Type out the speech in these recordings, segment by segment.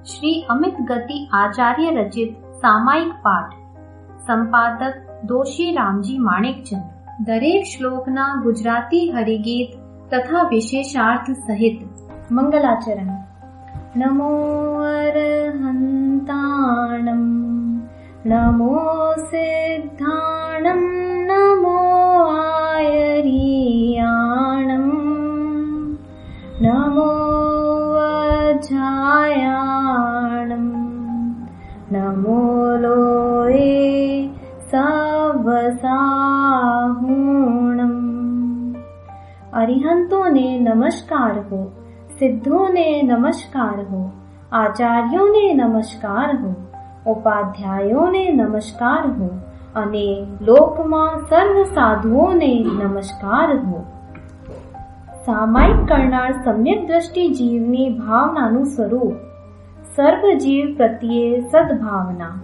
श्री अमित गति आचार्य रचित सामायिक पाठ, संपादक दोषी रामजी माणेकचंद। दरेक श्लोकना गुजराती हरिगीत तथा विशेषार्थ सहित मंगलाचरण। नमो अरहंताणं, नमो सिद्धाणं, नमो आयरियाणं, नमो अजायाणं, नमो लोये सवसाहुणं। अरिहंतों ने नमस्कार हो, सिद्धों ने नमस्कार हो, आचार्यों ने नमस्कार हो, उपाध्यायों ने नमस्कार हो અને લોકમાં સર્વ સાધુઓ ને નમસ્કાર હો। સામાયિક કરનાર સમ્યક દ્રષ્ટિ જીવની ભાવનાનું સ્વરૂપ, સર્વ જીવ પ્રત્યે સદભાવના।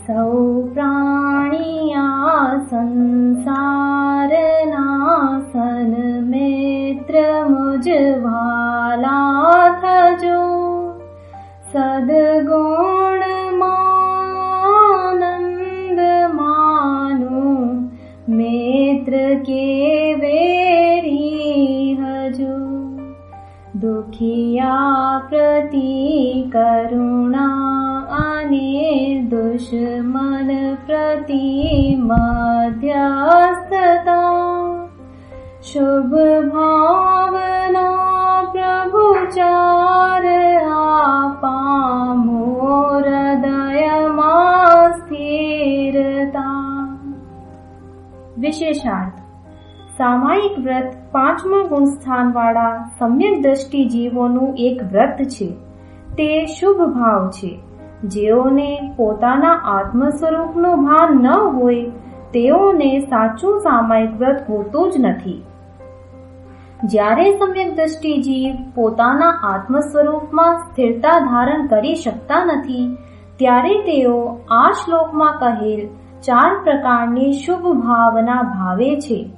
સૌ પ્રાણીયા સંસારના સન્મિત્ર મુજવાલા થજો, સદગુણ આનંદ માનો, મિત્ર કે વેરી હજો। દુખિયા પ્રતિ કરુણા અને દુશ્મન પ્રતિ મધ્યસ્થતા। શુભ ભાવના પ્રભુચાર આપામો, હૃદયમાં સ્થિરતા। વિશેષાર્થ। સામાયિક વ્રત પાંચમા ગુણસ્થાનવાળા સમ્યક દ્રષ્ટિ જીવોનું એક વ્રત છે। તે શુભ ભાવ છે। જેઓને પોતાના આત્મ સ્વરૂપનું ભાન ન હોય તેઓને સાચું સામાયિક વ્રત હોતું જ નથી। જ્યારે સમ્યક દ્રષ્ટિ જીવ પોતાના આત્મ સ્વરૂપમાં સ્થિરતા ધારણ કરી શકતા નથી ત્યારે તેઓ આ શ્લોકમાં કહેલ 4 પ્રકારની શુભ ભાવના ભાવે છે।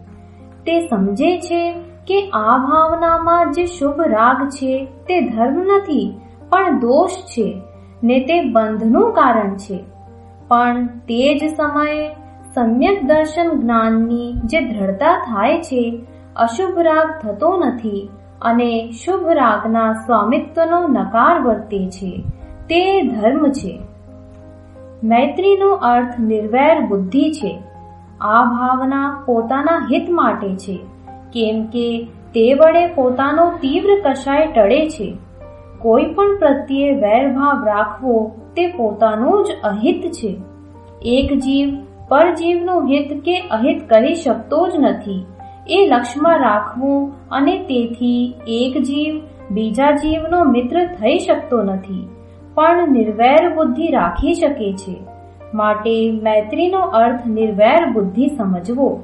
તે સમજે છે કે આ ભાવનામાં જે શુભ રાગ છે તે ધર્મ નથી પણ દોષ છે ને તે બંધનું કારણ છે। પણ તે જ સમયે સમ્યક દર્શન જ્ઞાનની જે દ્રઢતા થાય છે, અશુભ રાગ થતો નથી અને શુભ રાગના સ્વામિત્વનો નકાર વર્તે છે, તે ધર્મ છે। મૈત્રીનો અર્થ નિર્વૈર બુદ્ધિ છે। આ ભાવના પોતાના હિત માટે છે, કેમ કે તે વડે પોતાનો તીવ્ર કષાય ટળે છે। કોઈ પણ પ્રત્યે વૈરભાવ રાખવો તે પોતાનું જ અહિત છે। એક જીવ પરજીવનું હિત કે અહિત કરી શકતો જ નથી એ લક્ષ્યમાં રાખવું અને તેથી એક જીવ બીજા જીવનો મિત્ર થઈ શકતો નથી પણ નિર્વૈર બુદ્ધિ રાખી શકે છે। માટે મૈત્રીનો અર્થ નિર્વૈર બુદ્ધિ સમજવો।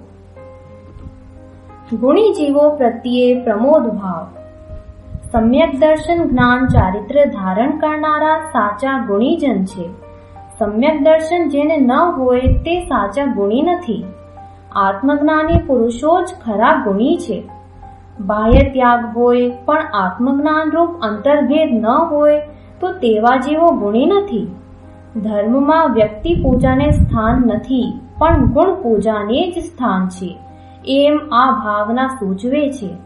ગુણી જીવો પ્રત્યે પ્રમોદ ભાવ। સમ્યક દર્શન જ્ઞાન ચારિત્ર ધારણ કરનારા સાચા ગુણીજન છે। સમ્યક દર્શન જેને ન હોય તે સાચા ગુણી નથી। આત્મજ્ઞાની પુરુષો જ ખરા ગુણી છે। બાહ્ય ત્યાગ હોય પણ આત્મજ્ઞાન રૂપ અંતર્ભેદ ન હોય તો તેવા જેવો ગુણી નથી। ધર્મમાં વ્યક્તિ પૂજાને સ્થાન નથી પણ ગુણ પૂજાને જ સ્થાન છે એમ આ ભાવના સૂચવે છે।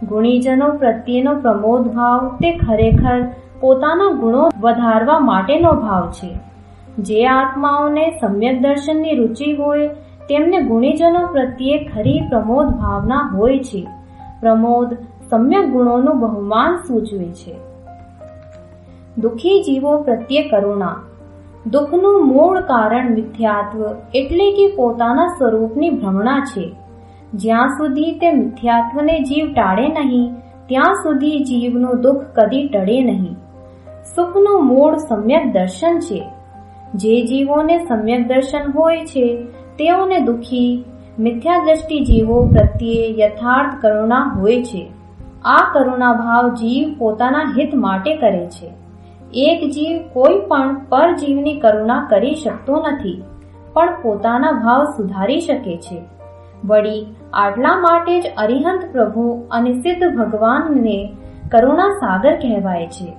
ગુણીજનો પ્રત્યેનો પ્રમોદ ભાવ તે ખરેખર પોતાના ગુણો વધારવા માટેનો ભાવ છે। જે આત્માઓને સમ્યક દર્શનની રુચિ હોય તેમને ગુણીજનો પ્રત્યે ખરી પ્રમોદ ભાવના હોય છે। પ્રમોદ સમ્યક ગુણોનું બહુમાન સૂચવે છે। દુઃખી જીવો પ્રત્યે કરુણા। દુઃખનું મૂળ કારણ મિથ્યાત્વ એટલે કે પોતાના સ્વરૂપની ભ્રમણા છે। જ્યાં સુધી તે મિથ્યાત્વને જીવ ટાળે નહીં ત્યાં સુધી જીવનું દુઃખ કદી ટળે નહીં। સુખનું મૂળ સમ્યક દર્શન છે। જે જીવોને સમ્યક દર્શન હોય છે તેઓને દુઃખી મિથ્યા દ્રષ્ટિ જીવો પ્રત્યે યથાર્થ કરુણા હોય છે। આ કરુણા ભાવ જીવ પોતાના હિત માટે કરે છે। એક જીવ કોઈ પણ પરજીવની કરુણા કરી શકતો નથી પણ પોતાના ભાવ સુધારી શકે છે। વળી આટલા માટે જ અરિહંત પ્રભુ અને સિદ્ધ ભગવાનને કરુણા સાગર કહેવાય છે।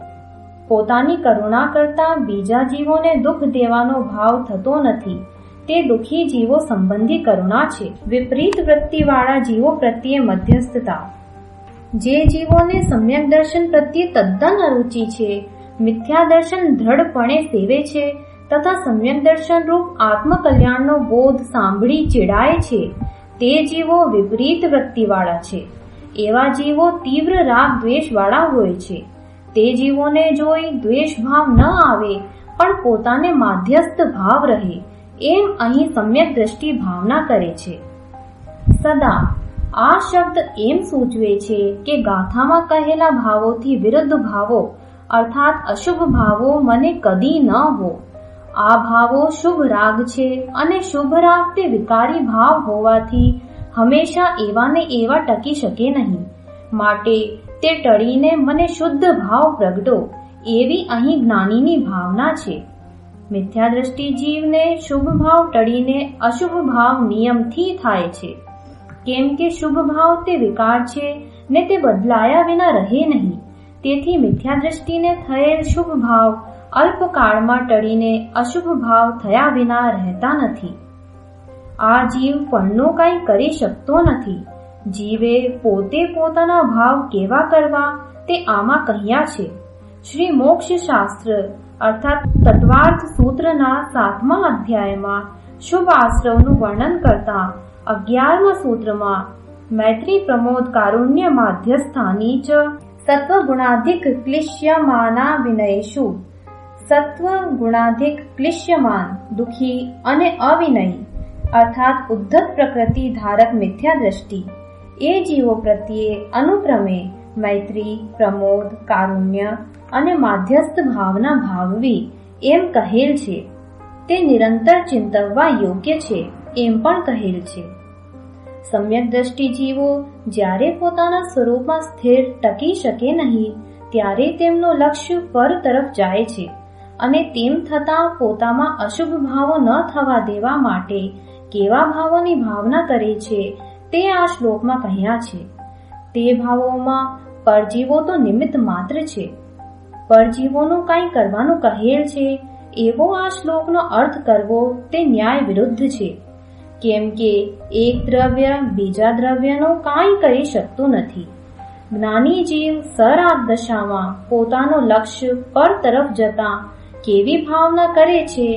પોતાની કરુણા કરતા બીજા જીવોને દુઃખ દેવાનો ભાવ થતો નથી. તે દુઃખી જીવો સંબંધી કરુણા છે. વિપરીત વૃત્તિવાળા જીવો પ્રત્યે મધ્યસ્થતા. જે જીવોને સમ્યક દર્શન પ્રત્યે તદ્દન અરુચિ છે, મિથ્યા દર્શન દ્રઢપણે સેવે છે તથા સમ્યક દર્શન રૂપ આત્મકલ્યાણનો બોધ સાંભળી ચીડાય છે, તે જીવો વિપરીત વૃત્તિવાળા છે. એવા જીવો તીવ્ર રાગ દ્વેષવાળા હોય છે. તે જીવોને જોઈ દ્વેષ ભાવ ન આવે પણ પોતાને માધ્યસ્થ ભાવ રહે, એમ અહીં સમ્યક દ્રષ્ટિ ભાવના કરે છે. સદા આ શબ્દ એમ સૂચવે છે કે ગાથામાં કહેલા ભાવોથી વિરુદ્ધ ભાવો અર્થાત અશુભ ભાવો મને કદી ન હો. આ ભાવો શુભ રાગ છે અને શુભ રાગ તે વિકારી ભાવ હોવાથી હંમેશા એવાને એવા ટકી શકે નહીં. માટે તે ટળીને મને શુદ્ધ ભાવ પ્રગટો, એવી અહીં જ્ઞાનીની ભાવના છે. મિથ્યા દ્રષ્ટિ જીવને શુભ ભાવ ટળીને અશુભ ભાવ નિયમથી થાય છે. કેમ કે શુભ ભાવ તે વિકાર છે ને તે બદલાયા વિના રહે નહીં. તેથી મિથ્યા દ્રષ્ટિને થયેલ શુભ ભાવ અલ્પકાળમાં ટળીને અશુભ ભાવ થયા વિના રહેતા નથી. આ જીવ પણનો કંઈ કરી શકતો નથી. જીવે પોતે પોતાના ભાવ કેવા કરવા તે આમાં કહ્યા છે. શ્રી મોક્ષ શાસ્ત્ર અર્થાત તત્વાર્થ સૂત્રના 7મા અધ્યાયમાં શુભ આશ્રવનું વર્ણન કરતા 11મા સૂત્રમાં મૈત્રી પ્રમોદ કારુણ્ય માધ્યસ્થાની ચ સત્વ ગુણાધિક ક્લિશ્યમાના વિનયેષુ. સત્વ ગુણાધિક ક્લિશ્યમાન દુઃખી અને અવિનયી અર્થાત ઉદ્ધત પ્રકૃતિ ધારક મિથ્યા દ્રષ્ટિ એ જીવો પ્રત્યે અનુક્રમે મૈત્રી, પ્રમોદ, કારુણ્ય અને માધ્યસ્થ ભાવના ભાવવી એમ કહેલ છે. તે નિરંતર ચિંતવવા યોગ્ય છે એમ પણ કહેલ છે. સમ્યક દ્રષ્ટિ જીવો જ્યારે પોતાના સ્વરૂપમાં સ્થિર ટકી શકે નહીં ત્યારે તેમનું લક્ષ્ય પર તરફ જાય છે અને તેમ થતાં પોતામાં અશુભ ભાવો ન થવા દેવા માટે કેવા ભાવોની ભાવના કરે છે તે આ શ્લોકમાં કહ્યા છે. તે ભાવોમાં પરજીવો તો નિમિત્ત માત્ર છે. પરજીવોનું કંઈ કરવાનું કહેલ છે એવો આ શ્લોકનો અર્થ કરવો તે ન્યાય વિરુદ્ધ છે. કેમ કે એક દ્રવ્ય બીજા દ્રવ્યનો કાંઈ કરી શકતું નથી. જ્ઞાની જીવ સરાગ દશામાં પોતાનો લક્ષ્ય પર તરફ જતા કેવી ભાવના કરે છે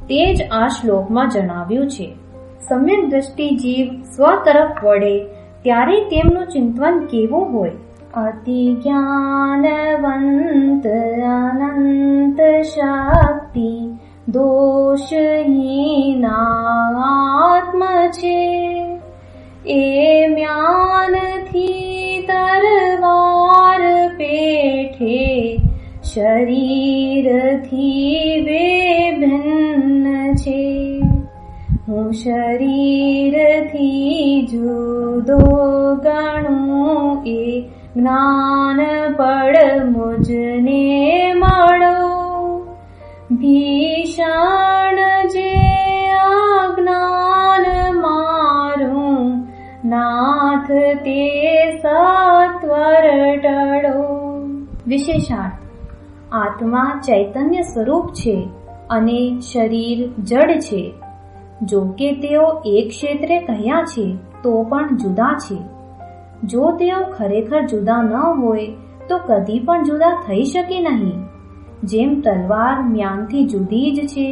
તે જ આ શ્લોકમાં જણાવ્યું છે. સમ્યક દ્રષ્ટિ જીવ સ્વ તરફ વળે ત્યારે તેમનું ચિંતન કેવું હોય? અતિ જ્ઞાનવંત અનંત શક્તિ દોષહીના આત્મ છે, એ મ્યાનથી તરવાર પેઠે શરીરથી બેભિન્ન છે. હું શરીરથી જુદો ગણું એ જ્ઞાન પડ મુજને મળો. ભીષણ જે આ જ્ઞાન મારું નાથ તે સત્વર ટળો. વિશેષાર્થ: આત્મા ચૈતન્ય સ્વરૂપ છે અને શરીર જડ છે. જો કે તેઓ એક ક્ષેત્રે કહ્યા છે તો પણ જુદા છે. જો તેઓ ખરેખર જુદા ન હોય તો કદી પણ જુદા થઈ શકે નહીં. જેમ તલવાર મ્યાનથી જુદી જ છે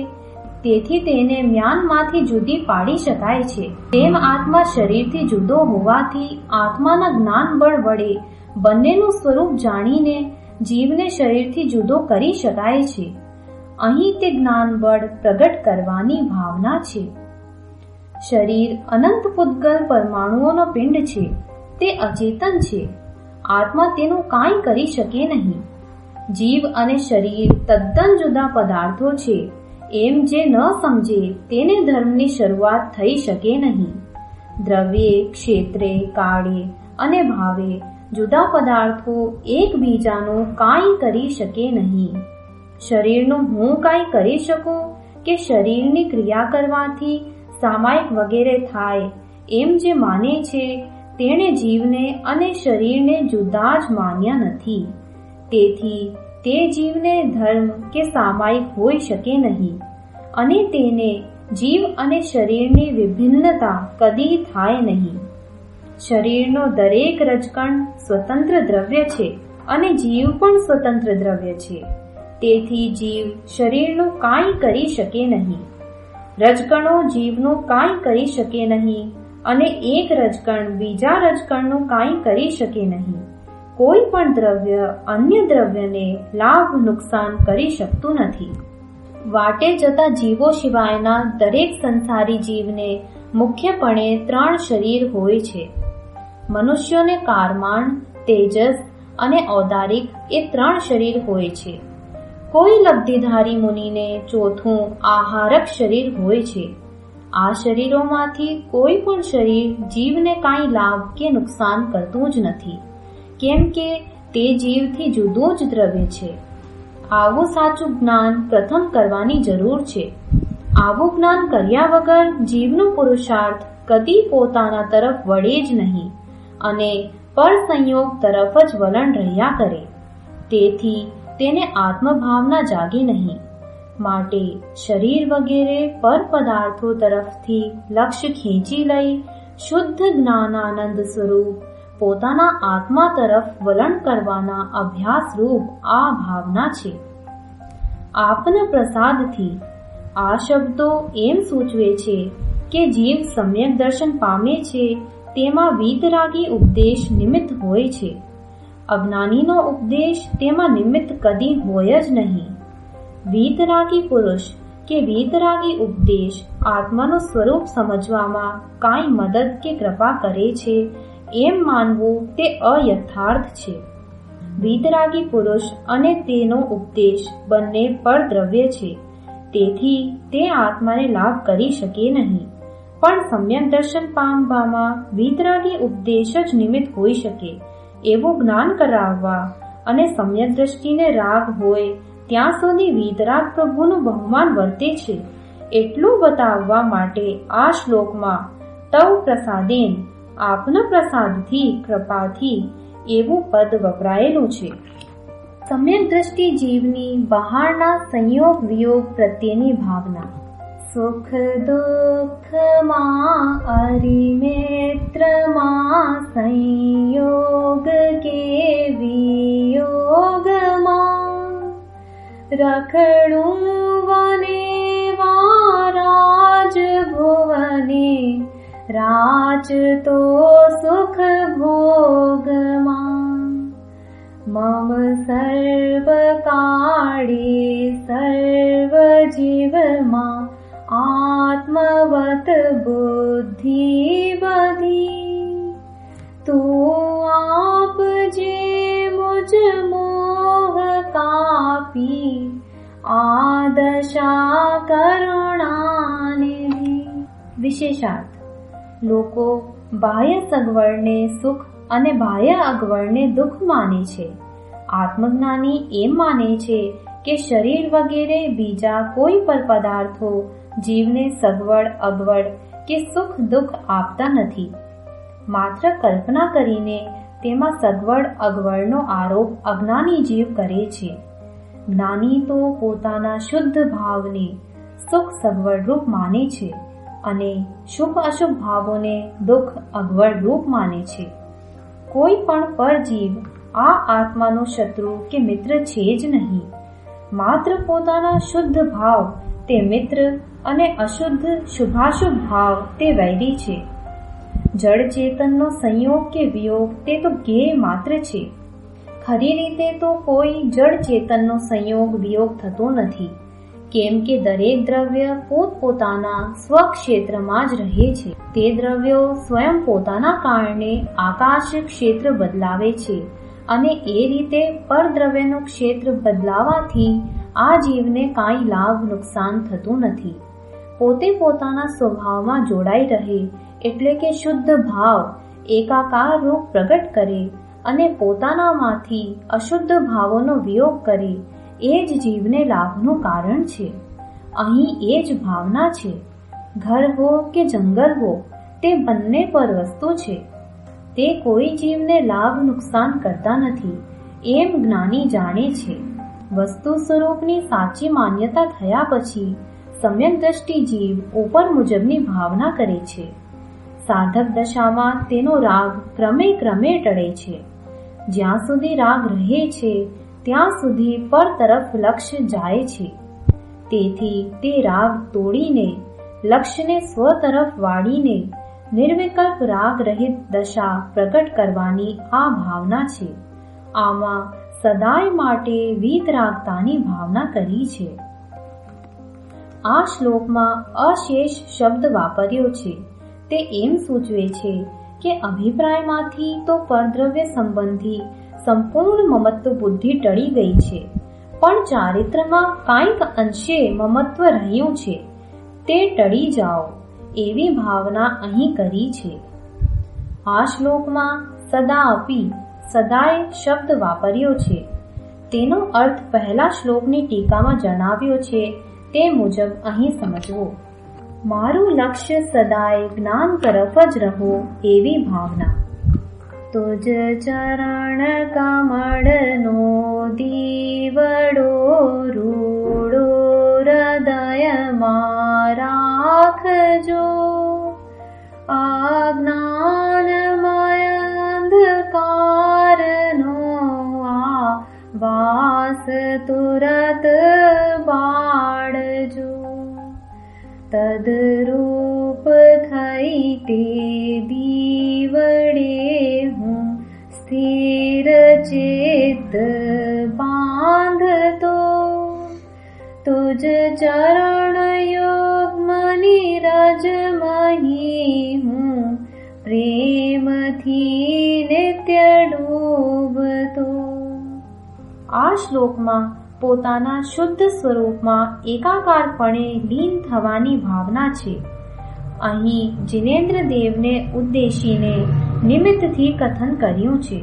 તેથી તેને મ્યાનમાંથી જુદી પાડી શકાય છે, તેમ આત્મા શરીરથી જુદો હોવાથી આત્માના જ્ઞાન બળ વડે બંનેનું સ્વરૂપ જાણીને જીવને શરીરથી જુદો કરી શકાય છે. અહીં તે જ્ઞાન બળ પ્રગટ કરવાની ભાવના છે. શરીર અનંત પૂતગલ પરમાણુઓનો પિંડ છે. તે અચેતન છે. આત્મા તેનું કાંઈ કરી શકે નહીં. જીવ અને શરીર તદ્દન જુદા પદાર્થો છે એમ જે ન સમજે તેને ધર્મની શરૂઆત થઈ શકે નહીં. દ્રવ્યે, ક્ષેત્રે, કાળે અને ભાવે જુદા પદાર્થો એકબીજાનું કાંઈ કરી શકે નહીં. શરીરનું હું કાંઈ કરી શકું કે શરીરની ક્રિયા કરવાથી સામાયિક વગેરે થાય એમ જે માને છે તેણે જીવને અને શરીરને જુદા જ માન્યા નથી. તેથી તે જીવને ધર્મ કે સામાયિક હોઈ શકે નહીં અને તેને જીવ અને શરીરની વિભિન્નતા કદી થાય નહીં. શરીરનો દરેક રજકણ સ્વતંત્ર દ્રવ્ય છે અને જીવ પણ સ્વતંત્ર દ્રવ્ય છે. તેથી જીવ શરીરનું કાંઈ કરી શકે નહીં, રજકણો જીવનું કાંઈ કરી શકે નહીં અને એક રજકણ બીજા રજકણનું કાંઈ કરી શકે નહીં. કોઈ પણ દ્રવ્ય અન્ય દ્રવ્યને લાભ નુકસાન કરી શકતું નથી. વાટે જતા જીવો સિવાયના દરેક સંસારી જીવને મુખ્યપણે 3 શરીર હોય છે. મનુષ્યોને કારમાણ, તેજસ અને ઔદારિક એ 3 શરીર હોય છે. કોઈ લબ્ધિધારી મુનિને ચોથું આહારક શરીર હોય છે. આ શરીરોમાંથી કોઈ પણ શરીર જીવને કાંઈ લાભ કે નુકસાન કરતું જ નથી, કેમ કે તે જીવથી જુદું જ દ્રવ્ય છે. આવું સાચું જ્ઞાન પ્રથમ કરવાની જરૂર છે. આવું જ્ઞાન કર્યા વગર જીવનો પુરુષાર્થ કદી પોતાના તરફ વળે જ નહીં અને પરસંયોગ તરફ જ વલણ રહ્યા કરે. તેથી તેને આત્મભાવના જાગી નહીં. માટે શરીર વગેરે પર પદાર્થો તરફથી લક્ષ્ય ખેંચી લઈ શુદ્ધ જ્ઞાનાનંદ સ્વરૂપ પોતાના આત્મા તરફ વલણ કરવાના અભ્યાસ રૂપ આ ભાવના છે. આપના પ્રસાદથી આ શબ્દો એમ સૂચવે છે કે જીવ સમ્યક દર્શન પામે છે તેમાં વીતરાગી ઉપદેશ નિમિત્ત હોય છે. અજ્ઞાનીનો ઉપદેશ તેમાં નિમિત્ત કદી હોય જ નહીં. વીતરાગી પુરુષ કે વીતરાગી ઉપદેશ આત્માનું સ્વરૂપ સમજવામાં કાંઈ મદદ કે કૃપા કરે છે એમ માનવું તે અયથાર્થ છે. વીતરાગી પુરુષ અને તેનો ઉપદેશ બંને પરદ્રવ્ય છે, તેથી તે આત્માને લાભ કરી શકે નહીં. પણ સમ્યક દર્શન પામવામાં વીતરાગી ઉપદેશ જ નિમિત્ત હોઈ શકે એવું જ્ઞાન કરાવવા અને સમ્યક દ્રષ્ટિને રાગ હોય ત્યાં સુધી વીતરાગ પ્રભુનું બહુમાન વર્તે છે એટલું બતાવવા માટે આ શ્લોકમાં તવ પ્રસાદેન, આપના પ્રસાદથી, કૃપાથી એવું પદ વપરાયેલું છે. સમ્યક દ્રષ્ટિ જીવની બહારના સંયોગ વિયોગ પ્રત્યેની ભાવના. સુખ દુઃખમાં અરિમેત્રમાં સંયોગ કે વિયોગમાં રખડું વને વારાજ ભુવને રાચતો સુખ ભોગમાં મમ સર્વ કાળે સર્વ જીવમાં આત્મવત બુદ્ધિ બધી તું આપજે મુજ મોહ કાપી આદશા કરુણાનિધિ. વિશેષાર્થ. લોકો બાહ્ય સગવડને સુખ અને બાહ્ય અગવડને દુઃખ માને છે. આત્મજ્ઞાની એમ માને છે કે શરીર વગેરે બીજા કોઈ પર પદાર્થો જીવને સગવડ અગવડ કે સુખ દુઃખ આપતા નથી. માત્ર કલ્પના કરીને તેમાં સગવડ અગવડનો આરોપ અજ્ઞાની જીવ કરે છે. જ્ઞાની તો પોતાના શુદ્ધ ભાવને સુખ સગવડ રૂપ માને છે અને શુભ અશુભ ભાવોને દુઃખ અગવડ રૂપ માને છે. કોઈ પણ પરજીવ આ આત્માનો શત્રુ કે મિત્ર છે જ નહીં. માત્ર પોતાના શુદ્ધ ભાવ તે મિત્ર અને અશુદ્ધ શુભાશુભ ભાવ તે વૈરી છે. જડ ચેતનનો સંયોગ કે વિયોગ તે તો જ્ઞેય માત્ર છે. ખરી રીતે તો કોઈ જડ ચેતનનો સંયોગ વિયોગ થતો નથી, કેમ કે દરેક દ્રવ્ય પોતપોતાના સ્વક્ષેત્રમાં જ રહે છે. તે દ્રવ્યો સ્વયં પોતાના કારણે આકાશ ક્ષેત્ર બદલાવે છે અને એ રીતે પરદ્રવ્યનું ક્ષેત્ર બદલાવાથી આ જીવને કાંઈ લાભ નુકસાન થતું નથી. પોતે પોતાના સ્વભાવમાં જોડાઈ રહે એટલે કે શુદ્ધ ભાવ એકાકાર રૂપ પ્રગટ કરે અને પોતાનામાંથી અશુદ્ધ ભાવોનો વિયોગ કરે એ જ જીવને લાભનું કારણ છે. અહીં એ જ ભાવના છે. ઘર હો કે જંગલ હો તે બંને પર વસ્તુ છે. તે કોઈ જીવને લાભ નુકસાન કરતા નથી એમ જ્ઞાની જાણે છે. વસ્તુ સ્વરૂપની સાચી માન્યતા થયા પછી સમ્યક દ્રષ્ટિ જીવ ઉપર મુજબની ભાવના કરે છે. સાધક દશામાં તેનો રાગ ક્રમે ક્રમે ટળે છે. જ્યાં સુધી રાગ રહે છે ત્યાં સુધી પર તરફ લક્ષ્ય જાય છે. તેથી તે રાગ તોડીને લક્ષ્યને સ્વ તરફ વાળીને નિર્વિકલ્પ રાગ રહિત દશા પ્રગટ કરવાની આ ભાવના છે. આમાં સદાય માટે વીતરાગતાની ભાવના કરી છે. આ શ્લોકમાં અશેષ શબ્દ વાપર્યો છે તે એમ સૂચવે છે કે અભિપ્રાયમાંથી તો પરદ્રવ્ય સંબંધી સંપૂર્ણ મમત્વ બુદ્ધિ ટળી ગઈ છે, પણ ચારિત્રમાં કાંઈક અંશે મમત્વ રહ્યું છે, તે ટળી જાઓ એવી ભાવના અહીં કરી છે. આ શ્લોકમાં સદા અપી સદાય શબ્દ વાપર્યો છે. તેનો અર્થ પહેલા શ્લોકની ટીકામાં જણાવ્યો છે તે મુજબ અહીં સમજવો. મારું લક્ષ્ય સદાય જ્ઞાન તરફ જ રહો એવી ભાવના. તુજ ચરણ કમળનો દીવડો રૂડો હૃદયમાં રાખજો, અજ્ઞાનમય અંધકારનો આ વાસ તુરત બાળજો. તદરૂપ થઈ તે દીવડે હું સ્થિર ચિત્ત બાંધતો, તુજ ચરણ યોગમની રજમહી હું પ્રેમથી નિત્ય ડૂબતો. આ શ્લોકમાં પોતાના શુદ્ધ સ્વરૂપમાં એકાકારપણે લીન થવાની ભાવના છે. અહીં જિનેન્દ્ર દેવને ઉદ્દેશીને નિમિત્તથી કથન કર્યું છે.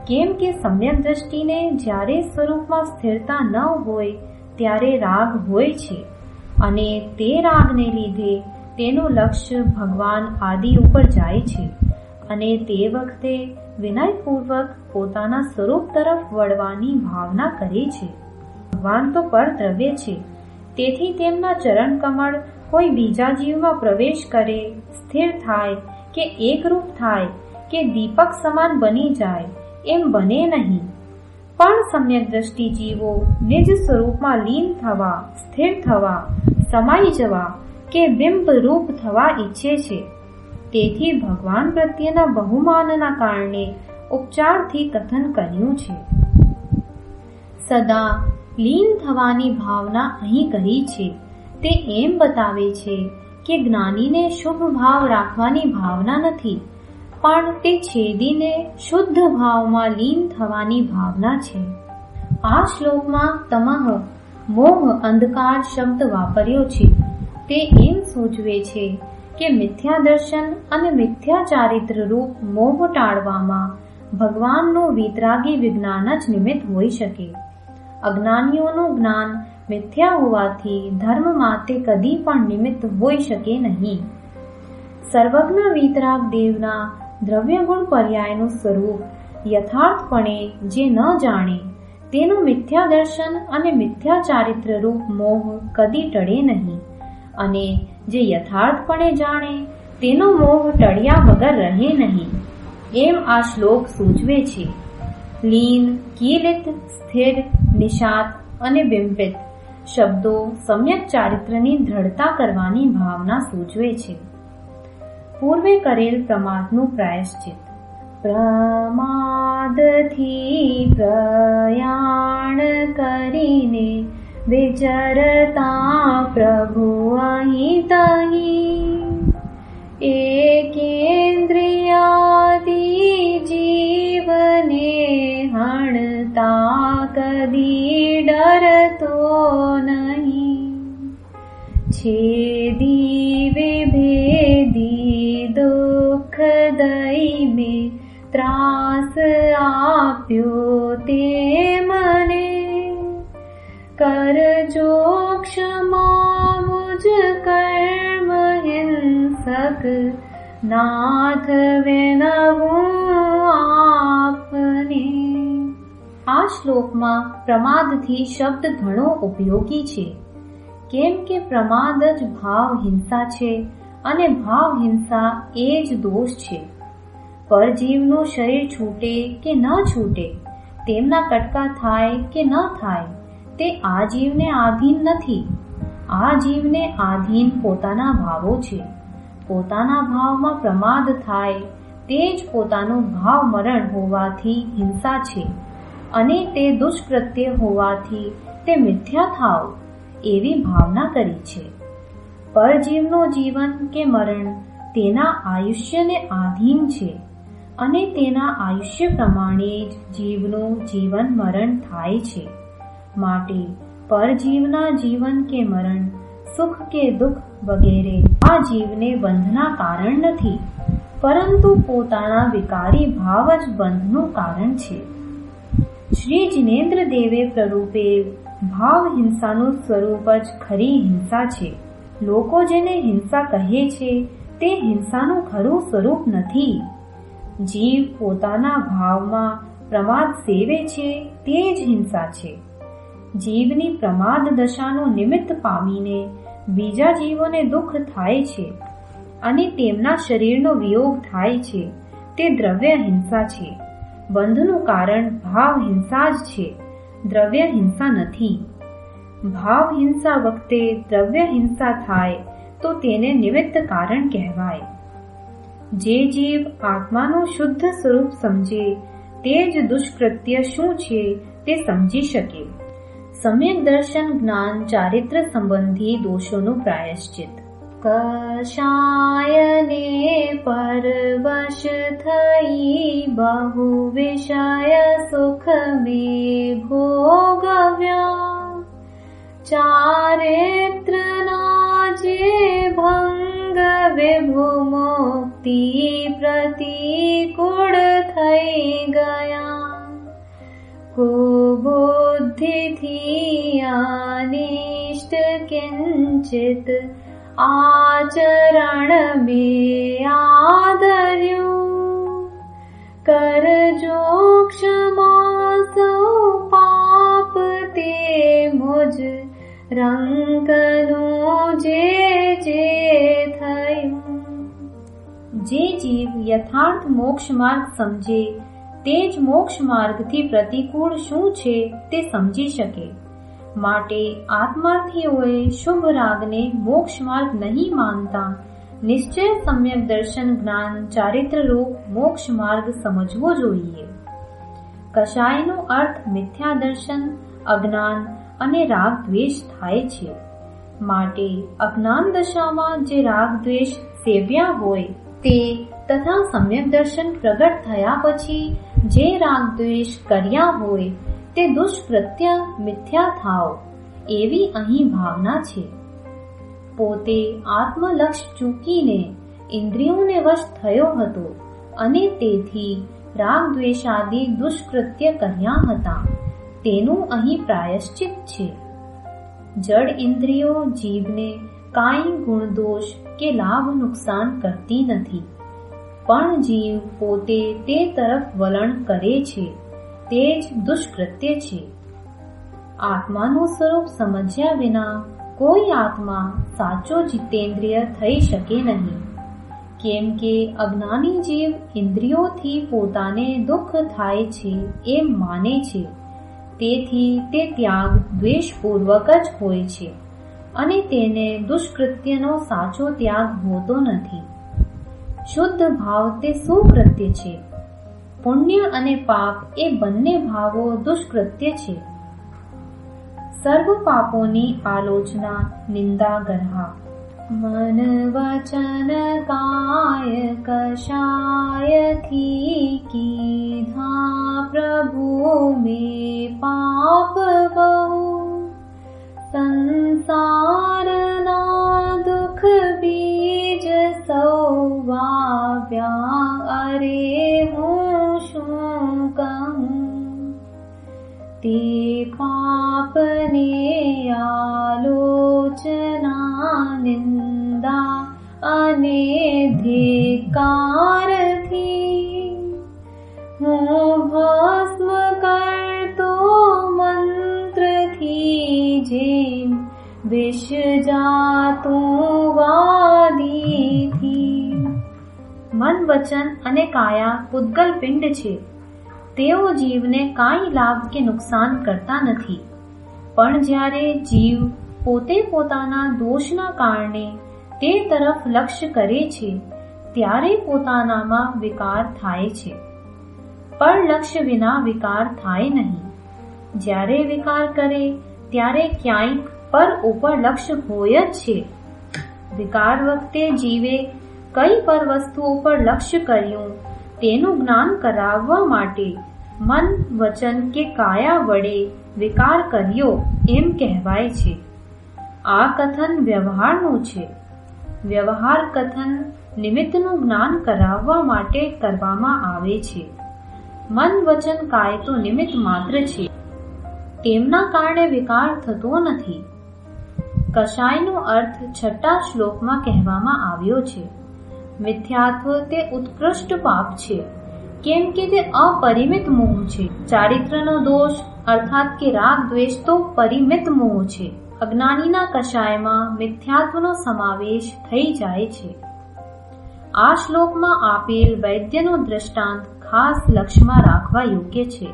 કેમ કે સમ્યક દ્રષ્ટિને જ્યારે સ્વરૂપમાં સ્થિરતા ન હોય ત્યારે રાગ હોય છે અને તે રાગને લીધે તેનું લક્ષ્ય ભગવાન આદિ ઉપર જાય છે અને તે વખતે વિનયપૂર્વક પોતાના સ્વરૂપ તરફ વળવાની ભાવના કરે છે. ભગવાન તો પરદ્રવ્ય છે, તેથી તેમના ચરણ કમળ કોઈ બીજા જીવમાં પ્રવેશ કરે, સ્થિર થાય કે એકરૂપ થાય કે દીપક સમાન બની જાય એમ બને નહીં. પણ સમ્યક દ્રષ્ટિ જીવો નિજ સ્વરૂપમાં લીન થવા, સ્થિર થવા, સમાઈ જવા કે બિંબ રૂપ થવા ઈચ્છે છે. તેથી ભગવાન પ્રત્યેના બહુમાનના કારણે ઉપચારથી કથન કર્યું છે. સદા લીન થવાની ભાવના અહીં કરી છે. તે એમ બતાવે છે કે જ્ઞાનીને શુભ ભાવ રાખવાની ભાવના નથી, પણ તે છેદીને શુદ્ધ ભાવમાં લીન થવાની ભાવના છે. આ શ્લોકમાં તમઃ મોહ અંધકાર શબ્દ વાપર્યો છે. તે એમ સૂચવે છે કે મિથ્યા દર્શન અને મિથ્યા ચારિત્ર રૂપ મોહ ટાળવામાં ભગવાનનું વિતરાગી વિજ્ઞાન જ નિમિત્ત હોઈ શકે. અજ્ઞાનીઓનું જ્ઞાન મિથ્યા હોવાથી ધર્મમાં તે કદી પણ નિમિત્ત હોઈ શકે નહીં. સર્વજ્ઞ વિતરાગ દેવના દ્રવ્યગુણ પર્યાયનું સ્વરૂપ યથાર્થપણે જે ન જાણે તેનું મિથ્યા દર્શન અને મિથ્યા ચારિત્ર રૂપ મોહ કદી ટળે નહીં, અને જે યથાર્થપણે જાણે તેનો મોહ ટળ્યા વગર રહે નહીં એમ આ શ્લોક સૂચવે છે. લીન, કીલિત, સ્થિર, નિષાદ અને બિંબિત શબ્દો સમ્યક ચારિત્રની દ્રઢતા કરવાની ભાવના સૂચવે છે. પૂર્વે કરેલ પ્રમાદનું પ્રાયશ્ચિત. પ્રમાદથી પ્રયાણ કરીને વિચરતા પ્રભુ અહીં તહીં, એકેન્દ્રિયાદિ જીવને હણતા કદી ડરતો નહીં. છેદી વિભેદી દુઃખદય મેં ત્રાસ આપ્યો તે મને, કરજો ક્ષમા મુજ કર્મ હિંસક નાથ વિનવું આપને. આ શ્લોકમાં પ્રમાદથી શબ્દ ઘણો ઉપયોગી છે, કેમ કે પ્રમાદ જ ભાવ હિંસા છે અને ભાવ હિંસા એ જ દોષ છે. પરજીવનું શરીર છૂટે કે ન છૂટે, તેમના કટકા થાય કે ન થાય, તે આ જીવને આધીન નથી. આ જીવને આધીન પોતાના ભાવો છે. પોતાના ભાવમાં પ્રમાદ થાય તે જ પોતાનું ભાવ મરણ હોવાથી હિંસા છે અને તે દુષ્કૃત્ય હોવાથી તે મિથ્યા થાવ એવી ભાવના કરી છે. પરજીવનું જીવન કે મરણ તેના આયુષ્યને આધીન છે અને તેના આયુષ્ય પ્રમાણે જ જીવનું જીવન મરણ થાય છે. માટે પરજીવના જીવન કે મરણ, સુખ કે દુઃખ વગેરે આ જીવને બંધના કારણ નથી, પરંતુ પોતાના વિકારી ભાવ જ બંધનું કારણ છે. શ્રી જિનેન્દ્ર દેવે પ્રરૂપેલ ભાવ હિંસાનું સ્વરૂપ જ ખરી હિંસા છે. લોકો જેને હિંસા કહે છે તે હિંસાનું ખરું સ્વરૂપ નથી. જીવ પોતાના ભાવમાં પ્રમાદ સેવે છે તે જ હિંસા છે. જીવની પ્રમાદ દશાનું નિમિત્ત પામીને બીજા જીવોને દુઃખ થાય છે અને તેમના શરીરનો વિયોગ થાય છે, તે દ્રવ્ય હિંસા છે. બંધનું કારણ ભાવ હિંસા જ છે, દ્રવ્ય હિંસા નથી. ભાવ હિંસા વખતે દ્રવ્ય હિંસા થાય તો તેને નિમિત્ત કારણ કહેવાય. જે જીવ આત્માનું શુદ્ધ સ્વરૂપ સમજે તે જ દુષ્કૃત્ય શું છે તે સમજી શકે. સમ્યક દર્શન જ્ઞાન ચારિત્ર સંબંધી દોષોનું પ્રાયશ્ચિત. કશાયને પરવશ થઈ બહુ વિષય સુખ મે ભોગવ્યા, ચારિત્રના જે ભંગ વિભુ મુક્તિ પ્રતિકૂળ થઈ ગયા, કુબુદ્ધિથી અનિષ્ટ કિંચિત આચરણ મે આદર્યું, કરજો ક્ષમા સૌ પાપ તે મુજ રંકનું જે થયું. જે જીવ યથાર્થ મોક્ષ માર્ગ સમજે તે જ મોક્ષ માર્ગથી પ્રતિકૂળ શું છે તે સમજી શકે. માટે આત્માર્થીઓએ શુભ રાગને મોક્ષ માર્ગ નહીં માનતા નિશ્ચય સમ્યક દર્શન જ્ઞાન ચારિત્ર રૂપ મોક્ષ માર્ગ સમજવો જોઈએ. કશાયનો અર્થ મિથ્યા દર્શન, અજ્ઞાન અને રાગ દ્વેષ થાય છે. માટે અજ્ઞાન દશામાં જે રાગ દ્વેષ સેવ્યા હોય તે તથા સમ્યક દર્શન પ્રગટ થયા પછી જે રાગ દ્વેષ કર્યા હોય તે દુષ્કૃત્ય મિથ્યા થાવ એવી અહીં ભાવના છે. પોતે આત્મલક્ષ ચૂકીને ઇન્દ્રિયોને વશ થયો હતો અને તેથી રાગ દ્વેષાદિ દુષ્કૃત્ય કર્યા હતા, તેનું અહીં પ્રાયશ્ચિત છે. જડ ઇન્દ્રિયો જીવને કાંઈ ગુણ દોષ કે લાભ નુકસાન કરતી નથી, પણ જીવ પોતે તે તરફ વલણ કરે છે તે જ દુષ્કૃત્ય છે. આત્માનું સ્વરૂપ સમજ્યા વિના કોઈ આત્મા સાચો જીતેન્દ્રિય થઈ શકે નહીં, કેમ કે અજ્ઞાની જીવ ઇન્દ્રિયોથી પોતાને દુઃખ થાય છે એમ માને છે. તેથી તે ત્યાગ દ્વેષપૂર્વક જ હોય છે અને તેને દુષ્કૃત્યનો સાચો ત્યાગ હોતો નથી. શુદ્ધ ભાવ તે સુકૃત્ય છે. પુણ્ય અને પાપ એ બંને ભાવો દુષ્કૃત્ય છે. સર્વ પાપોની આલોચના નિંદા ગરહા. મન વચન કાય કશાયથી કીધા પ્રભુ મે પાપ બહુ, સંસારના દુઃખ બીજ સૌ વાવ્યા, અરે હું શું કહું. તે પાપને આલોચના નિંદા અને ધિક્કારથી હું ભસ્મ કરતો જેમ વિષ જાતું વાદીથી. મન, વચન અને કાયા પૂતગલ પિંડ છે. તેઓ જીવને કાંઈ લાભ કે નુકસાન કરતા નથી. પણ જ્યારે જીવ પોતે પોતાના દોષના કારણે તે તરફ લક્ષ્ય કરે છે ત્યારે પોતાનામાં વિકાર થાય છે. પણ લક્ષ્ય વિના વિકાર થાય નહીં. જ્યારે વિકાર કરે ત્યારે ક્યાંક પર ઉપર લક્ષ્ય હોય જ છે. વિકાર વખતે જીવે કઈ પર વસ્તુ ઉપર લક્ષ્ય કર્યું તેનું જ્ઞાન કરાવવા માટે મન, વચન કે કાયા વડે વિકાર કર્યો એમ કહેવાય છે. આ કથન વ્યવહારનું છે. વ્યવહાર કથન નિમિત્તનું જ્ઞાન કરાવવા માટે કરવામાં આવે છે. મન, વચન, કાય તો નિમિત્ત માત્ર છે. તેમના કારણે વિકાર થતો નથી. કષાયનો અર્થ 6 શ્લોકમાં કહેવામાં આવ્યો છે. મિથ્યાત્વ તે ઉત્કૃષ્ટ પાપ છે, કેમ કે તે અપરિમિત મોહ છે. ચારિત્રનો દોષ અર્થાત કે રાગ દ્વેષ તો પરિમિત મોહ છે. અજ્ઞાનીના કષાયમાં મિથ્યાત્વનો સમાવેશ થઈ જાય છે. આ શ્લોકમાં આપેલ વૈદ્યનો દ્રષ્ટાંત ખાસ લક્ષ્યમાં રાખવા યોગ્ય છે.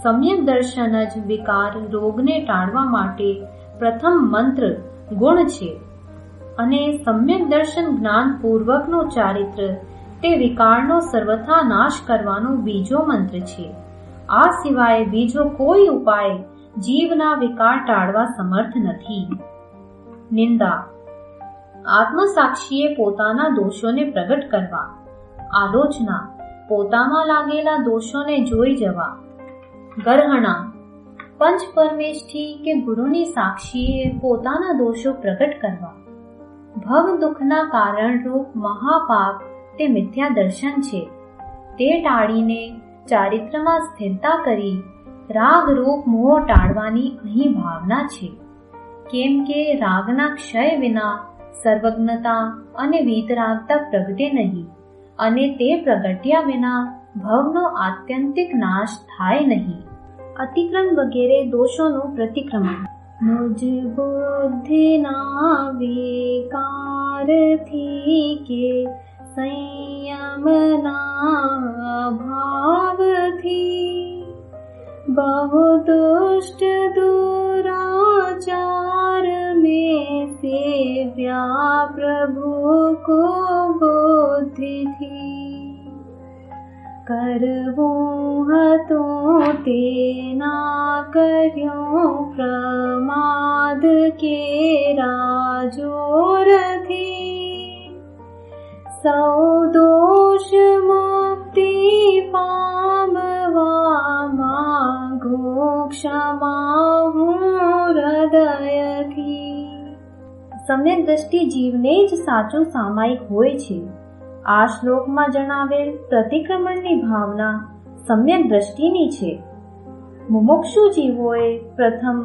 સમ્યક દર્શન જ વિકાર રોગને ટાળવા માટે પ્રથમ મંત્ર ગુણ છે અને સમ્યક દર્શન જ્ઞાન પૂર્વકનો ચારિત્ર તે વિકારનો સર્વથા નાશ કરવાનો બીજો મંત્ર છે. આ સિવાય બીજો કોઈ ઉપાય જીવના વિકાર ટાળવા સમર્થ નથી. નિંદા. આત્મસાક્ષીએ પોતાના દોષોને પ્રગટ કરવા. આલોચના. પોતામાં લાગેલા દોષોને જોઈ જવા. ગરહણા. પંચ પરમેષ્ઠી કે ગુરુની સાક્ષીએ પોતાના દોષો પ્રગટ કરવા. ભવ દુઃખના કારણરૂપ મહાપાપ તે મિથ્યા દર્શન છે. તે ટાળીને ચારિત્રમાં સ્થિરતા કરી રાગ રૂપ મોહ ટાળવાની અહીં ભાવના છે. કેમ કે રાગના ક્ષય વિના સર્વજ્ઞતા અને વીતરાગતા પ્રગટે નહીં અને તે પ્રગટ્યા વિના ભવનો આત્યંતિક નાશ થાય નહીં. અતિક્રમ વગેરે દોષોનું પ્રતિક્રમણ. મુજ બુદ્ધિના વિકારથી કે સંયમના ભાવથી बहु दुष्ट दुराचार में सेव्या प्रभु को बुद्धि थी. करवूं હતું તેના કર્યો પ્રમાદ કેરા જોરથી. સૌ દોષ મુક્તિ પામવા માંગો ક્ષમા હું હૃદયથી. સમ્યક દ્રષ્ટિ જીવને જ સાચું સામાયિક હોય છે. આ શ્લોકમાં જણાવેલ પ્રતિક્રમણની ભાવના સમ્યક દ્રષ્ટિની છે. મુમુક્ષુ જીવોએ પ્રથમ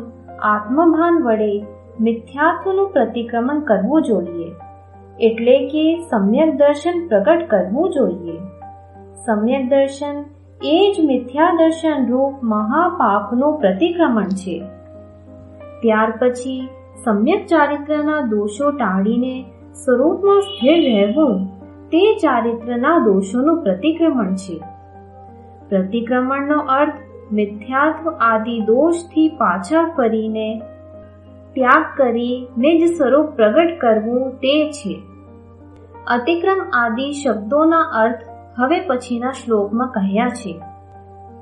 આત્મભાન વડે મિથ્યાત્વનું પ્રતિક્રમણ કરવું જોઈએ, એટલે કે સમ્યક દર્શન પ્રગટ કરવું જોઈએ. સમ્યક દર્શન એ જ મિથ્યા દર્શન રૂપ મહાપાપનું પ્રતિક્રમણ છે. ત્યાર પછી સમ્યક ચારિત્રના દોષો ટાળીને સ્વરૂપમાં સ્થિર રહેવું તે ચારિત્રના દોષોનું પ્રતિક્રમણ છે. પ્રતિક્રમણનો અર્થ મિથ્યાત્વ આદિ દોષથી પાછા ફરીને ત્યાગ કરી નિજ સ્વરૂપ પ્રગટ કરવું તે છે. અતિક્રમ આદિ શબ્દોના અર્થ હવે પછીના શ્લોકમાં કહ્યા છે.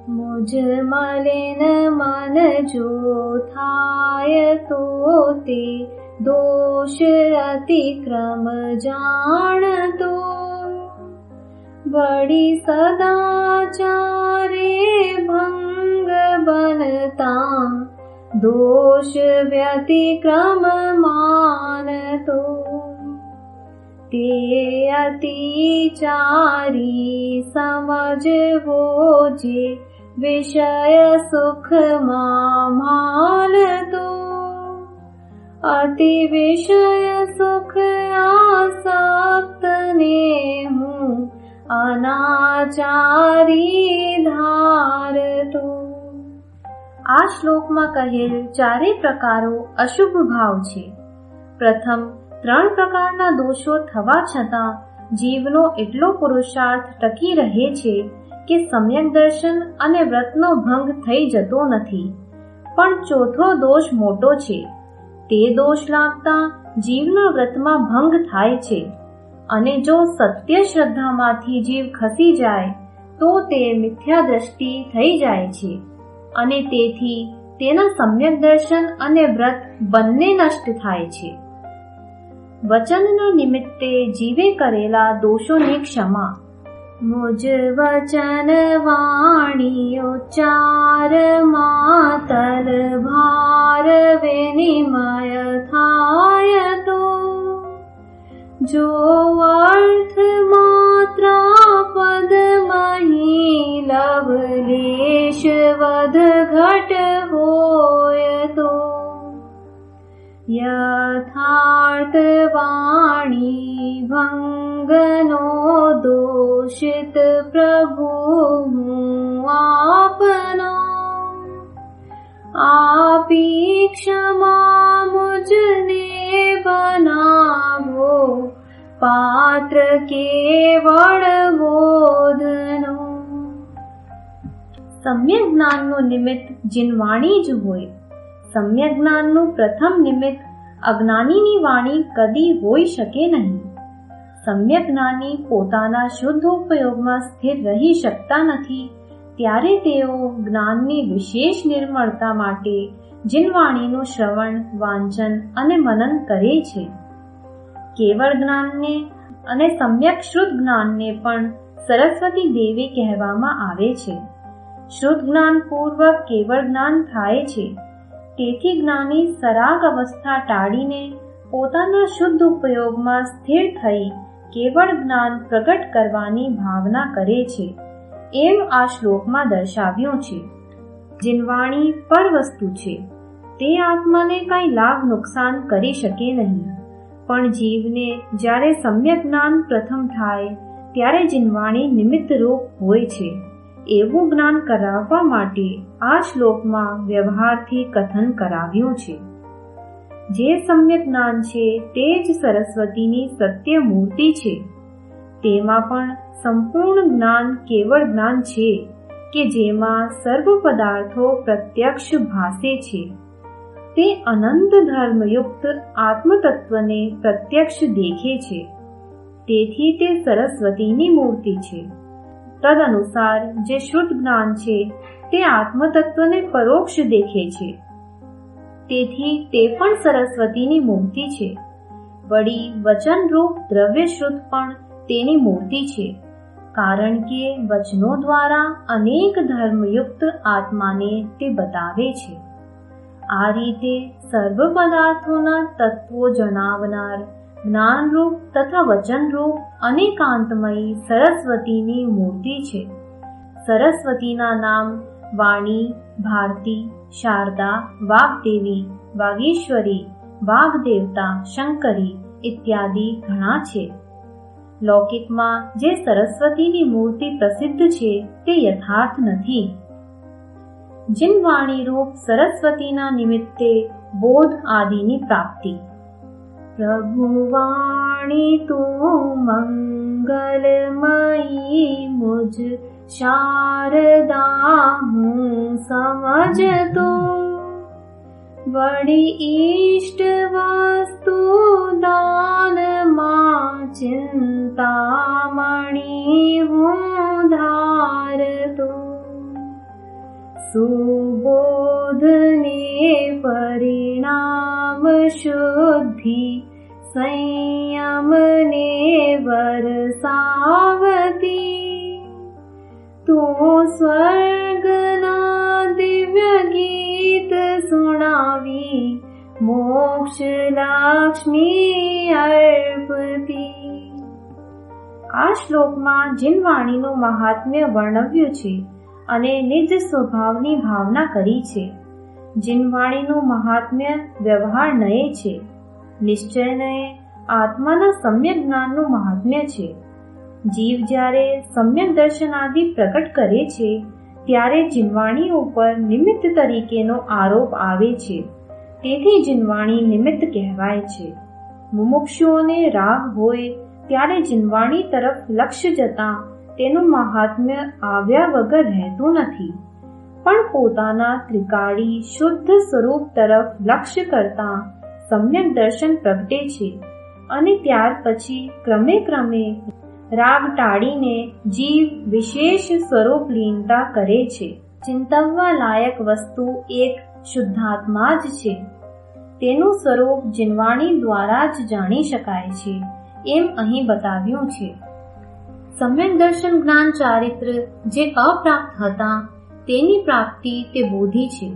મુજ મલિન મન જો થાય તો તે દોષ અતિક્રમ જાણતો. વળી સદાચારે ભંગ બનતા દોષ વ્યતિક્રમ માનતો. તે અતિચારી સમજવો જે વિષય સુખમાં માલતો. અતિ વિષય સુખ આસક્તને હું અનાચારી ધારતો. આ શ્લોકમાં કહેલ ચારે પ્રકારો અશુભ ભાવ છે. પ્રથમ 3 પ્રકારના દોષો થવા છતાં જીવનો એટલો પુરુષાર્થ ટકી રહે છે કે સમ્યક દર્શન અને વ્રતનો ભંગ થઈ જતો નથી. પણ ચોથો દોષ મોટો છે. તે દોષ લાગતા જીવના વ્રતમાં ભંગ થાય છે અને જો સત્ય શ્રદ્ધામાંથી જીવ ખસી જાય તો તે મિથ્યા દ્રષ્ટિ થઈ જાય છે અને તેથી તેના સમ્યક દર્શન અને વ્રત બંને નષ્ટ થાય છે. વચનના નિમિત્તે જીવે કરેલા દોષોની ક્ષમા. મુજ વચન વાણી ઉચ્ચાર માતલ ભાર વિનિમય થાય તો જો અર્થ માત્રા પદ મહી લવલેશ વધ ઘટ હોય તો યથાર્થ વાણી ભંગનો દોષિત પ્રભુ હું આપનો આપી ક્ષમા મુજને બનાવો પાત્ર કેવળ બોધનો. સમ્યક જ્ઞાનનું નિમિત્ત જીનવાણી જ હોય. સમ્યક જ્ઞાનનું પ્રથમ નિમિત્ત અજ્ઞાનીની વાણી કદી હોઈ શકે નહીં. સમ્યક જ્ઞાની પોતાના શુદ્ધ ઉપયોગમાં સ્થિર રહી શકતા નથી ત્યારે તેઓ જ્ઞાનની વિશેષ નિર્મળતા માટે જીનવાણીનું શ્રવણ, વાંચન અને મનન કરે છે. કેવળ જ્ઞાનને અને સમ્યક શુદ્ધ જ્ઞાનને પણ સરસ્વતી દેવી કહેવામાં આવે છે. શુદ્ધ જ્ઞાન પૂર્વક કેવળ જ્ઞાન થાય છે. તેથી જ્ઞાની સરાગ અવસ્થા ટાળીને પોતાના શુદ્ધ ઉપયોગમાં સ્થિર થઈ કેવળ જ્ઞાન પ્રગટ કરવાની ભાવના કરે છે એમ આ શ્લોકમાં દર્શાવ્યું છે. જીનવાણી પર વસ્તુ છે. તે આત્માને કંઈ લાભ નુકસાન કરી શકે નહીં. પણ જીવને જ્યારે સમ્યક જ્ઞાન પ્રથમ થાય ત્યારે જીનવાણી નિમિત્ત રૂપ હોય છે. એવું જ્ઞાન કરાવવા માટે આ શ્લોકમાં વ્યવહારથી કથન કરાવ્યું છે. જે સમ્યક જ્ઞાન છે તે જ સરસ્વતીની સત્ય મૂર્તિ છે. તેમાં પણ સંપૂર્ણ જ્ઞાન કેવળ જ્ઞાન છે કે જેમાં સર્વ પદાર્થો પ્રત્યક્ષ ભાસે છે. તે અનંત ધર્મયુક્ત આત્મતત્વને પ્રત્યક્ષ દેખે છે. તેથી તે સરસ્વતીની મૂર્તિ છે. તદનુસાર જે શુદ્ધ જ્ઞાન છે તે આત્મતત્વને પરોક્ષ દેખે છે. તેથી તે પણ સરસ્વતીની મૂર્તિ છે. વળી વચનરૂપ દ્રવ્ય શુદ્ધ પણ તેની મૂર્તિ છે. કારણ કે વચનો દ્વારા અનેક ધર્મયુક્ત આત્માને તે બતાવે છે. આ રીતે સર્વ પદાર્થોના તત્વો જણાવનાર જ્ઞાનરૂપ તથા વચનરૂપ અનેકાંતમયી સરસ્વતીની મૂર્તિ છે. સરસ્વતીના નામ વાણી, ભારતી, શારદા, વાગ્દેવી, વાગીશ્વરી, વાગ્દેવતા, શંકરી ઇત્યાદિ ઘણા છે. લૌકિકમાં જે સરસ્વતીની મૂર્તિ પ્રસિદ્ધ છે તે યથાર્થ નથી. જીનવાણી રૂપ સરસ્વતીના નિમિત્તે બોધ આદિની પ્રાપ્તિ. પ્રભુ વાણી તું મંગલમયી મુજ શારદા હું સમજતો વળી ઈષ્ટ વસ્તુ દાનમાં ચિંતામણી હું ધારતો સુબોધને પરિણામ શુદ્ધિ સંયમને વરસાવતી તું સ્વર્ગના દિવ્ય ગીત સુણાવી મોક્ષ લક્ષ્મી અર્પતી. આ શ્લોકમાં જીનવાણીનું મહાત્મ્ય વર્ણવ્યું છે અને નિજ સ્વભાવની ભાવના કરી છે. જીનવાણીનું મહાત્મ્ય વ્યવહાર નયે છે. નિશ્ચયને આત્માના સમ્યક જ્ઞાનનું મહાત્મ્ય છે. જીવ જ્યારે સમ્યક દર્શન આદિ પ્રકટ કરે છે ત્યારે જીનવાણી ઉપર નિમિત્ત તરીકેનો આરોપ આવે છે. તેથી જીનવાણી નિમિત્ત કહેવાય છે. મુમુક્ષુઓને રાગ હોય ત્યારે જીનવાણી તરફ લક્ષ્ય જતા તેનું મહાત્મ્ય આવ્યા વગર રહેતું નથી, પણ પોતાના ત્રિકાળી શુદ્ધ સ્વરૂપ તરફ લક્ષ્ય કરતા સમ્યક દર્શન પ્રગટે છે અને ત્યાર પછી ક્રમે ક્રમે રાગ ટાળીને જીવ વિશેષ સ્વરૂપ લીનતા કરે છે. ચિંતવવા લાયક વસ્તુ એક શુદ્ધાત્મા જ છે. તેનું સ્વરૂપ જીનવાણી દ્વારા જ જાણી શકાય છે એમ અહીં બતાવ્યું છે. સમ્યક દર્શન જ્ઞાન ચારિત્ર જે અપ્રાપ્ત હતા તેની પ્રાપ્તિ તે બોધિ છે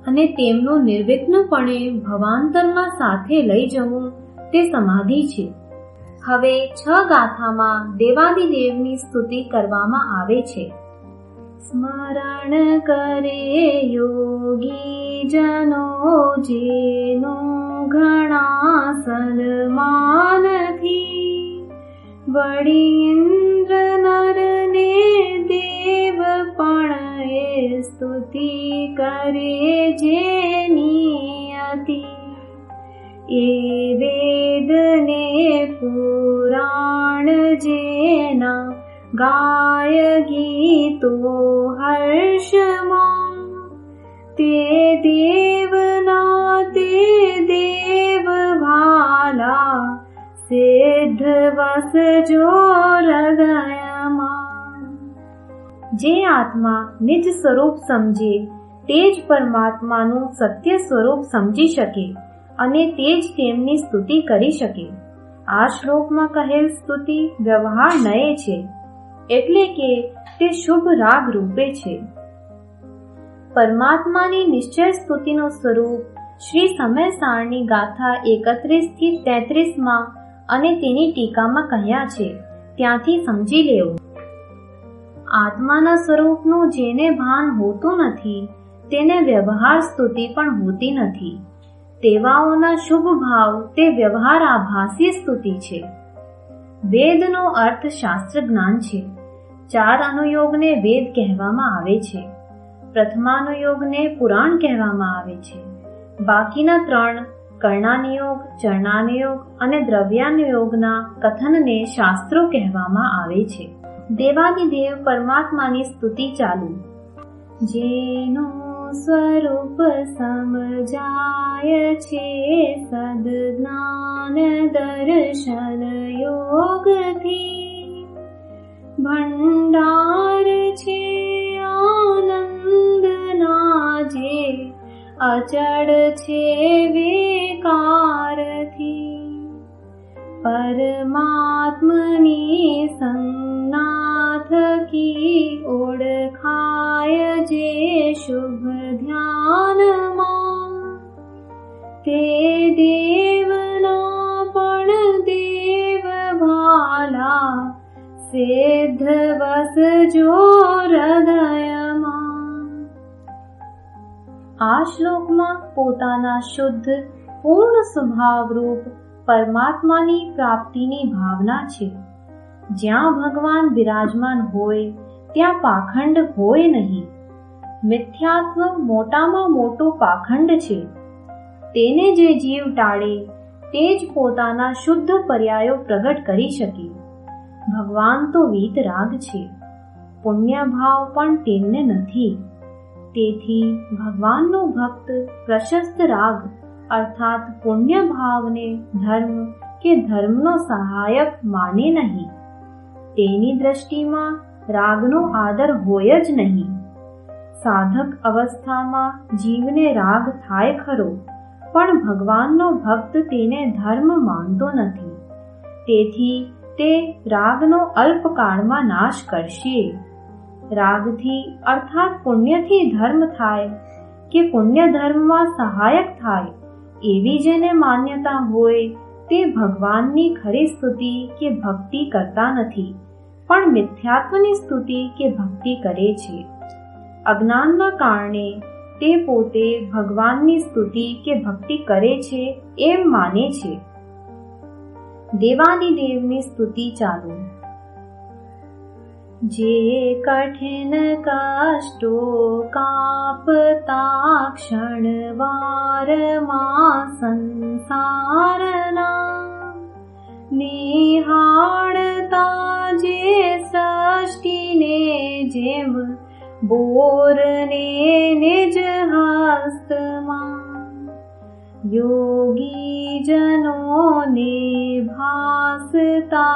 અને તેમનું નિર્વિઘ્નપણે ભવાંતરમાં સાથે લઈ જવું તે સમાધિ છે. હવે 6 ગાથામાં દેવાદિદેવની સ્તુતિ કરવામાં આવે છે. સ્મરણ કરે યોગી જનો જેનો ઘણા સન્માનથી, વળી ઇન્દ્ર નર ને દેવ પણ એ સ્તુતિ કરે જેની અતિ, એ વેદ ને પુરાણ જેના ગાય ગીતો હર્ષમાં, તે દેવના તે દેવ ભાલા સિદ્ધ વસજો હૃદયમાં. જે આત્મા નિજ સ્વરૂપ સમજે તે જ પરમાત્માનું સત્ય સ્વરૂપ સમજી શકે અને તે જ તેમની સ્તુતિ કરી શકે. આ શ્લોકમાં કહેલ સ્તુતિ વ્યવહાર નયે છે, એટલે કે તે શુભ રાગ રૂપે છે. પરમાત્માની નિશ્ચય સ્તુતિનું સ્વરૂપ શ્રી સમયસારની ગાથા 31 થી 33 અને તેની ટીકામાં કહ્યા છે, ત્યાંથી સમજી લેવું. આત્માના સ્વરૂપનું જેને ભાન હોતું નથી તેને વ્યવહાર સ્તુતિ પણ હોતી નથી. તેવાઓના શુભ ભાવ તે વ્યવહાર આભાસી સ્તુતિ છે. વેદનો અર્થ શાસ્ત્ર જ્ઞાન છે. 4 અનુયોગને વેદ કહેવામાં આવે છે. પ્રથમાનુયોગને પુરાણ કહેવામાં આવે છે. બાકીના 3 કર્ણાનુયોગ, ચરણાનુયોગ અને દ્રવ્યાનુયોગના કથનને શાસ્ત્રો કહેવામાં આવે છે. દેવાદિદેવ પરમાત્માની સ્તુતિ ચાલુ. જેનો સ્વરૂપ સમજાય છે સદ્જ્ઞાન દર્શન યોગથી, ભંડાર છે આનંદના જે અચળ છે વિકારથી, પરમાત્મની સંજ્ઞા થકી ઓળખાય જે શુભ ધ્યાનમાં, તે દેવના પણ દેવ ભાલા સિદ્ધ વસજો હૃદયમાં. આ શ્લોકમાં પોતાના શુદ્ધ પૂર્ણ સ્વભાવરૂપ પરમાત્માની પ્રાપ્તિની ભાવના છે. જ્યાં ભગવાન બિરાજમાન હોય ત્યાં પાખંડ હોય નહીં. મિથ્યાત્વ મોટામાં મોટો પાખંડ છે. તેને જે જીવ ટાળે તે જ પોતાના શુદ્ધ પર્યાયો પ્રગટ કરી શકે. ભગવાન તો વીતરાગ છે, પુણ્ય ભાવ પણ તેમને નથી. તેથી ભગવાનનો ભક્ત પ્રશસ્ત રાગ અર્થાત પુણ્ય ભાવને ધર્મ કે ધર્મનો સહાયક માને નહીં. તેની દ્રષ્ટિમાં રાગનો આદર હોય જ નહીં. સાધક અવસ્થામાં જીવને રાગ થાય ખરો, પણ ભગવાનનો ભક્ત તેને ધર્મ માનતો નથી. તેથી તે રાગનો અલ્પકાળમાં નાશ કરશે. રાગથી અર્થાત પુણ્યથી ધર્મ થાય કે પુણ્ય ધર્મમાં સહાયક થાય એવી જેને માન્યતા હોય તે ભગવાનની ખરી સ્તુતિ કે ભક્તિ કરતા નથી, પણ મિથ્યાત્વની સ્તુતિ કે ભક્તિ કરે છે. અજ્ઞાનના કારણે તે પોતે ભગવાનની સ્તુતિ કે ભક્તિ કરે છે એમ માને છે. દેવાદિદેવની સ્તુતિ ચાલુ. जे कठिन कष्टो कापता क्षणवारमा संसारना, निहाळता जे सृष्टिने जेम बोरने निज हस्तમાં, योगी जनोने भासता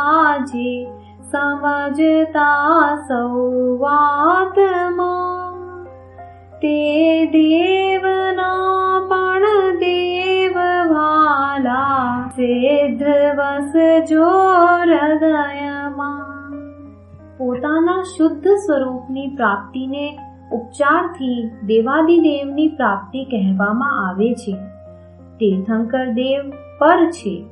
जे समजता સૌ વાતમાં, તે દેવના પણ દેવ વાલા, સિદ્ધ વસજો હૃદયમાં. પોતાના શુદ્ધ સ્વરૂપની પ્રાપ્તિને ઉપચારથી દેવાદિદેવની પ્રાપ્તિ કહેવામાં આવે છે. તીર્થંકર દેવ પર છે.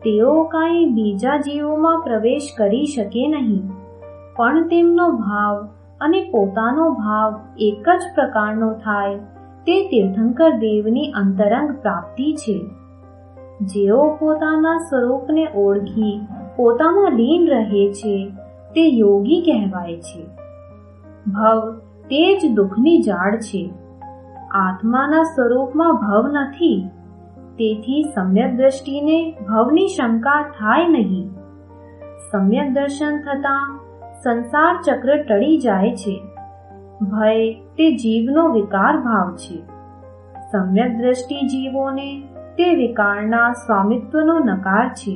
તેઓ કાંઈ બીજા જીવોમાં પ્રવેશ કરી શકે નહીં, પણ તેમનો ભાવ અને પોતાનો ભાવ એક જ પ્રકારનો થાય તે તીર્થંકર દેવની અંતરંગ પ્રાપ્તિ છે. જેઓ પોતાના સ્વરૂપને ઓળખી પોતામાં લીન રહે છે તે યોગી કહેવાય છે. ભવ તે જ દુઃખની જાળ છે. આત્માના સ્વરૂપમાં ભવ નથી, તેથી સમ્યક દ્રષ્ટિને ભવની શંકા થાય નહીં. સમ્યક દર્શન થતાં સંસાર ચક્ર ટળી જાય છે. ભય તે જીવનો વિકાર ભાવ છે. સમ્યક દ્રષ્ટિ જીવોને તે વિકારના સ્વામિત્વનો નકાર છે.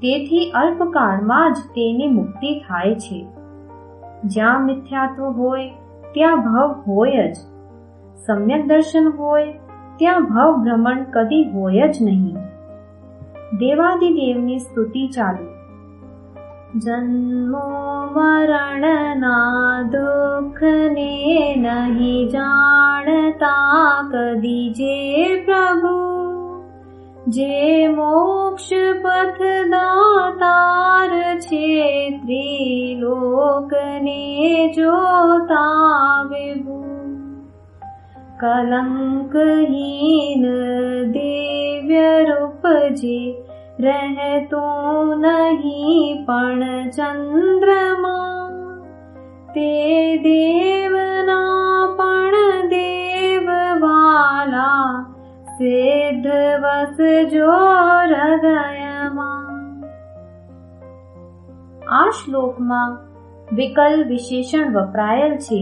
તેથી અલ્પકાળમાં જ તેની મુક્તિ થાય છે. જ્યાં મિથ્યાત્વ હોય ત્યાં ભવ હોય જ. સમ્યક દર્શન હોય ત્યાં ભવ ભ્રમણ કદી હોય જ નહીં. દેવાદિદેવની સ્તુતિ ચાલુ. જન્મો મરણના દુઃખને નહીં જાણતા કદી જે પ્રભુ, જે મોક્ષ પથ દાતાર છે ત્રિલોકને જોતા વિભુ. કલંકહીન દિવ્ય રૂપ જે રહેતું નહીં પણ ચંદ્રમાં, તે દેવના પણ દેવ વાલા, સિદ્ધ વસજો હૃદયમાં. આ શ્લોકમાં વિકલ વિશેષણ વપરાયેલ છે,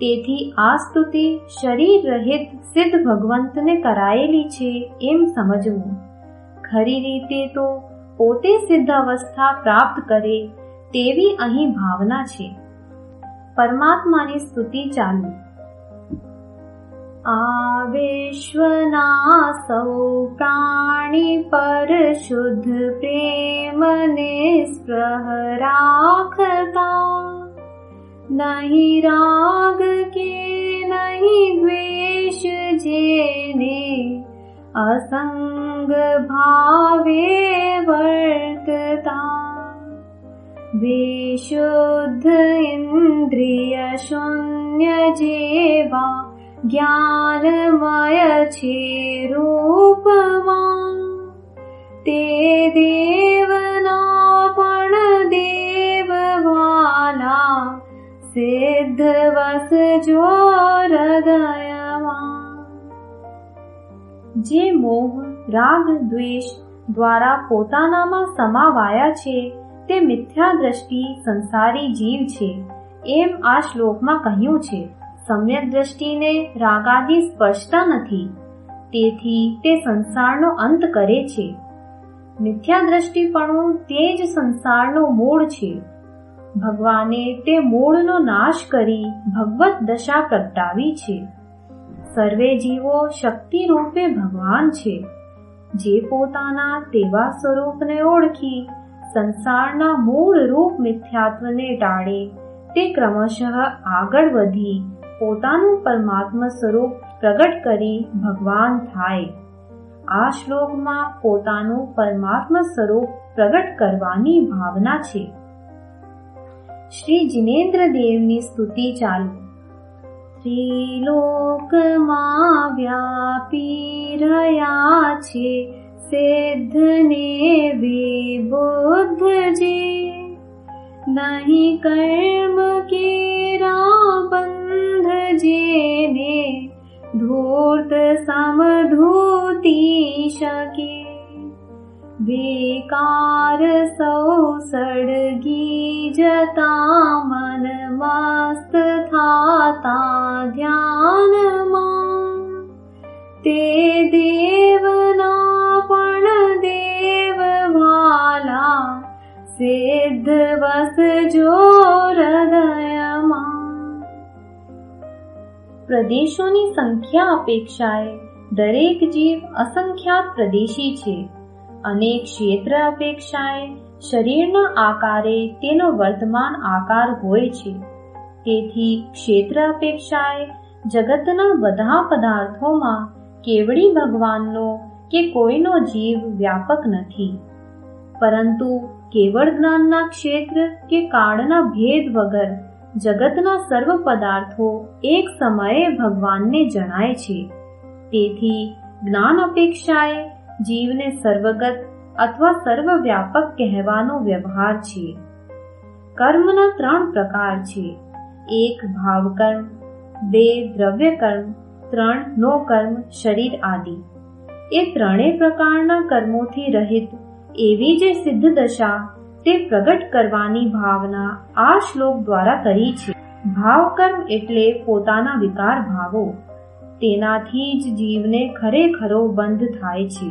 તેથી આ સ્તુતિ શરીર રહિત સિદ્ધ ભગવંતને કરાયેલી છે એમ સમજવું. ખરી રીતે તો પોતે સિદ્ધ અવસ્થા પ્રાપ્ત કરે તેવી અહીં ભાવના છે. પરમાત્માની સ્તુતિ ચાલુ. આ વિશ્વના સૌ પ્રાણી પર શુદ્ધ પ્રેમને સ્પૃહ રાખતા, નહીં રાગ કે નહીં દ્વેષ જેને અસંગ ભાવે વર્તતા, વિશુદ્ધ ઇન્દ્રિય શૂન્ય જેવા જ્ઞાનમય છે રૂપમાં, તે દેવના પણ દેવ વાલા, સિદ્ધ વસજો હૃદયમાં. જે મોહ રાગ દ્વેષ દ્વારા પોતાનામાં સમાવાયા છે તે મિથ્યા દ્રષ્ટિ સંસારી જીવ છે એમ આ શ્લોકમાં કહ્યું છે. સમ્યક દ્રષ્ટિને રાગાદિ સ્પર્શતા નથી, તેથી તે સંસારનો અંત કરે છે. મિથ્યા દ્રષ્ટિપણું તે જ સંસારનો મૂળ છે. ભગવાને તે મૂળનો નાશ કરી ભગવત દશા પ્રગટાવી છે. સર્વે જીવો શક્તિ રૂપે ભગવાન છે. જે પોતાના તેવા સ્વરૂપને ઓળખી સંસારના મૂળ રૂપ મિથ્યાત્વને ટાળે તે ક્રમશઃ આગળ વધી પોતાનું પરમાત્મા સ્વરૂપ પ્રગટ કરી ભગવાન થાય. આ શ્લોકમાં પોતાનું પરમાત્મા સ્વરૂપ પ્રગટ કરવાની ભાવના છે. શ્રી જિનેન્દ્ર દેવની સ્તુતિ ચાલુ. ત્રિલોકમાં વ્યાપી રહ્યા છે સિદ્ધ ને વિબુદ્ધ જે, नहीं कर्म केरा बंध जेने धूर्त समधूति शके बेकार सौ सड़गी जता मन मस्त थाता ध्यान मां ते देवना पण देव भाला सिद्ध वस जो હૃદયમાં। પ્રદેશોની સંખ્યા અપેક્ષાએ દરેક જીવ અસંખ્યાત પ્રદેશી છે। અનેક ક્ષેત્ર અપેક્ષાએ શરીરના આકારે તેનો વર્તમાન આકાર હોય છે। તેથી ક્ષેત્ર અપેક્ષાએ જગતના બધા પદાર્થોમાં કેવળી ભગવાનનો કે કોઈનો જીવ વ્યાપક નથી, પરંતુ કેવળ જ્ઞાનના ક્ષેત્ર કે કાળના ભેદ વગર જગતના સર્વ પદાર્થો એક સમયે ભગવાનને જણાય છે। તેથી જ્ઞાન અપેક્ષાએ જીવને સર્વગત અથવા સર્વવ્યાપક કહેવાનો વ્યવહાર છે। કર્મના 3 પ્રકાર છે, 1 ભાવકર્મ, 2 દ્રવ્યકર્મ, 3 નો કર્મ શરીર આદિ। એ ત્રણેય પ્રકારના કર્મોથી રહિત એવી જે સિદ્ધ દશા તે પ્રગટ કરવાની ભાવના આ શ્લોક દ્વારા કરી છે। ભાવકર્મ એટલે પોતાના વિકાર ભાવો, તેનાથી જ જીવને ખરેખરો બંધ થાય છે,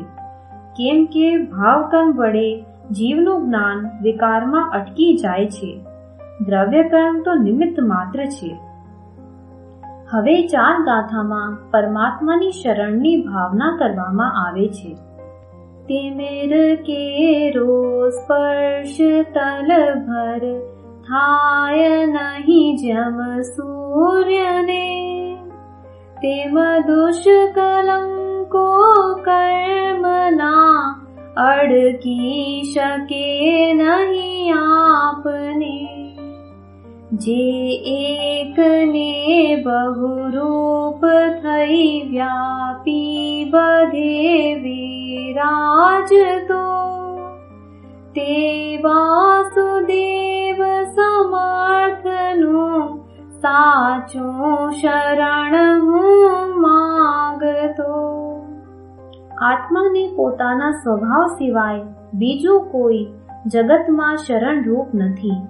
કેમ કે ભાવકર્મ વડે જીવનું જ્ઞાન વિકારમાં અટકી જાય છે। દ્રવ્યકર્મ તો નિમિત્ત માત્ર છે। હવે 4 ગાથામાં પરમાત્માની શરણની ભાવના કરવામાં આવે છે। તે મેર કેરો સ્પર્શ તલ ભર થાય નહીં જમ સૂર્યને તેમ દુષ્કલંકો કર્મના અડકી શકે નહીં આપને જે એકને બહુરૂપ થઈ વ્યાપી બધે વિરાજતો તે વાસુદેવ સમર્થનું સાચું શરણ હું માંગતો। આત્માને પોતાના સ્વભાવ સિવાય બીજું કોઈ જગતમાં શરણરૂપ નથી,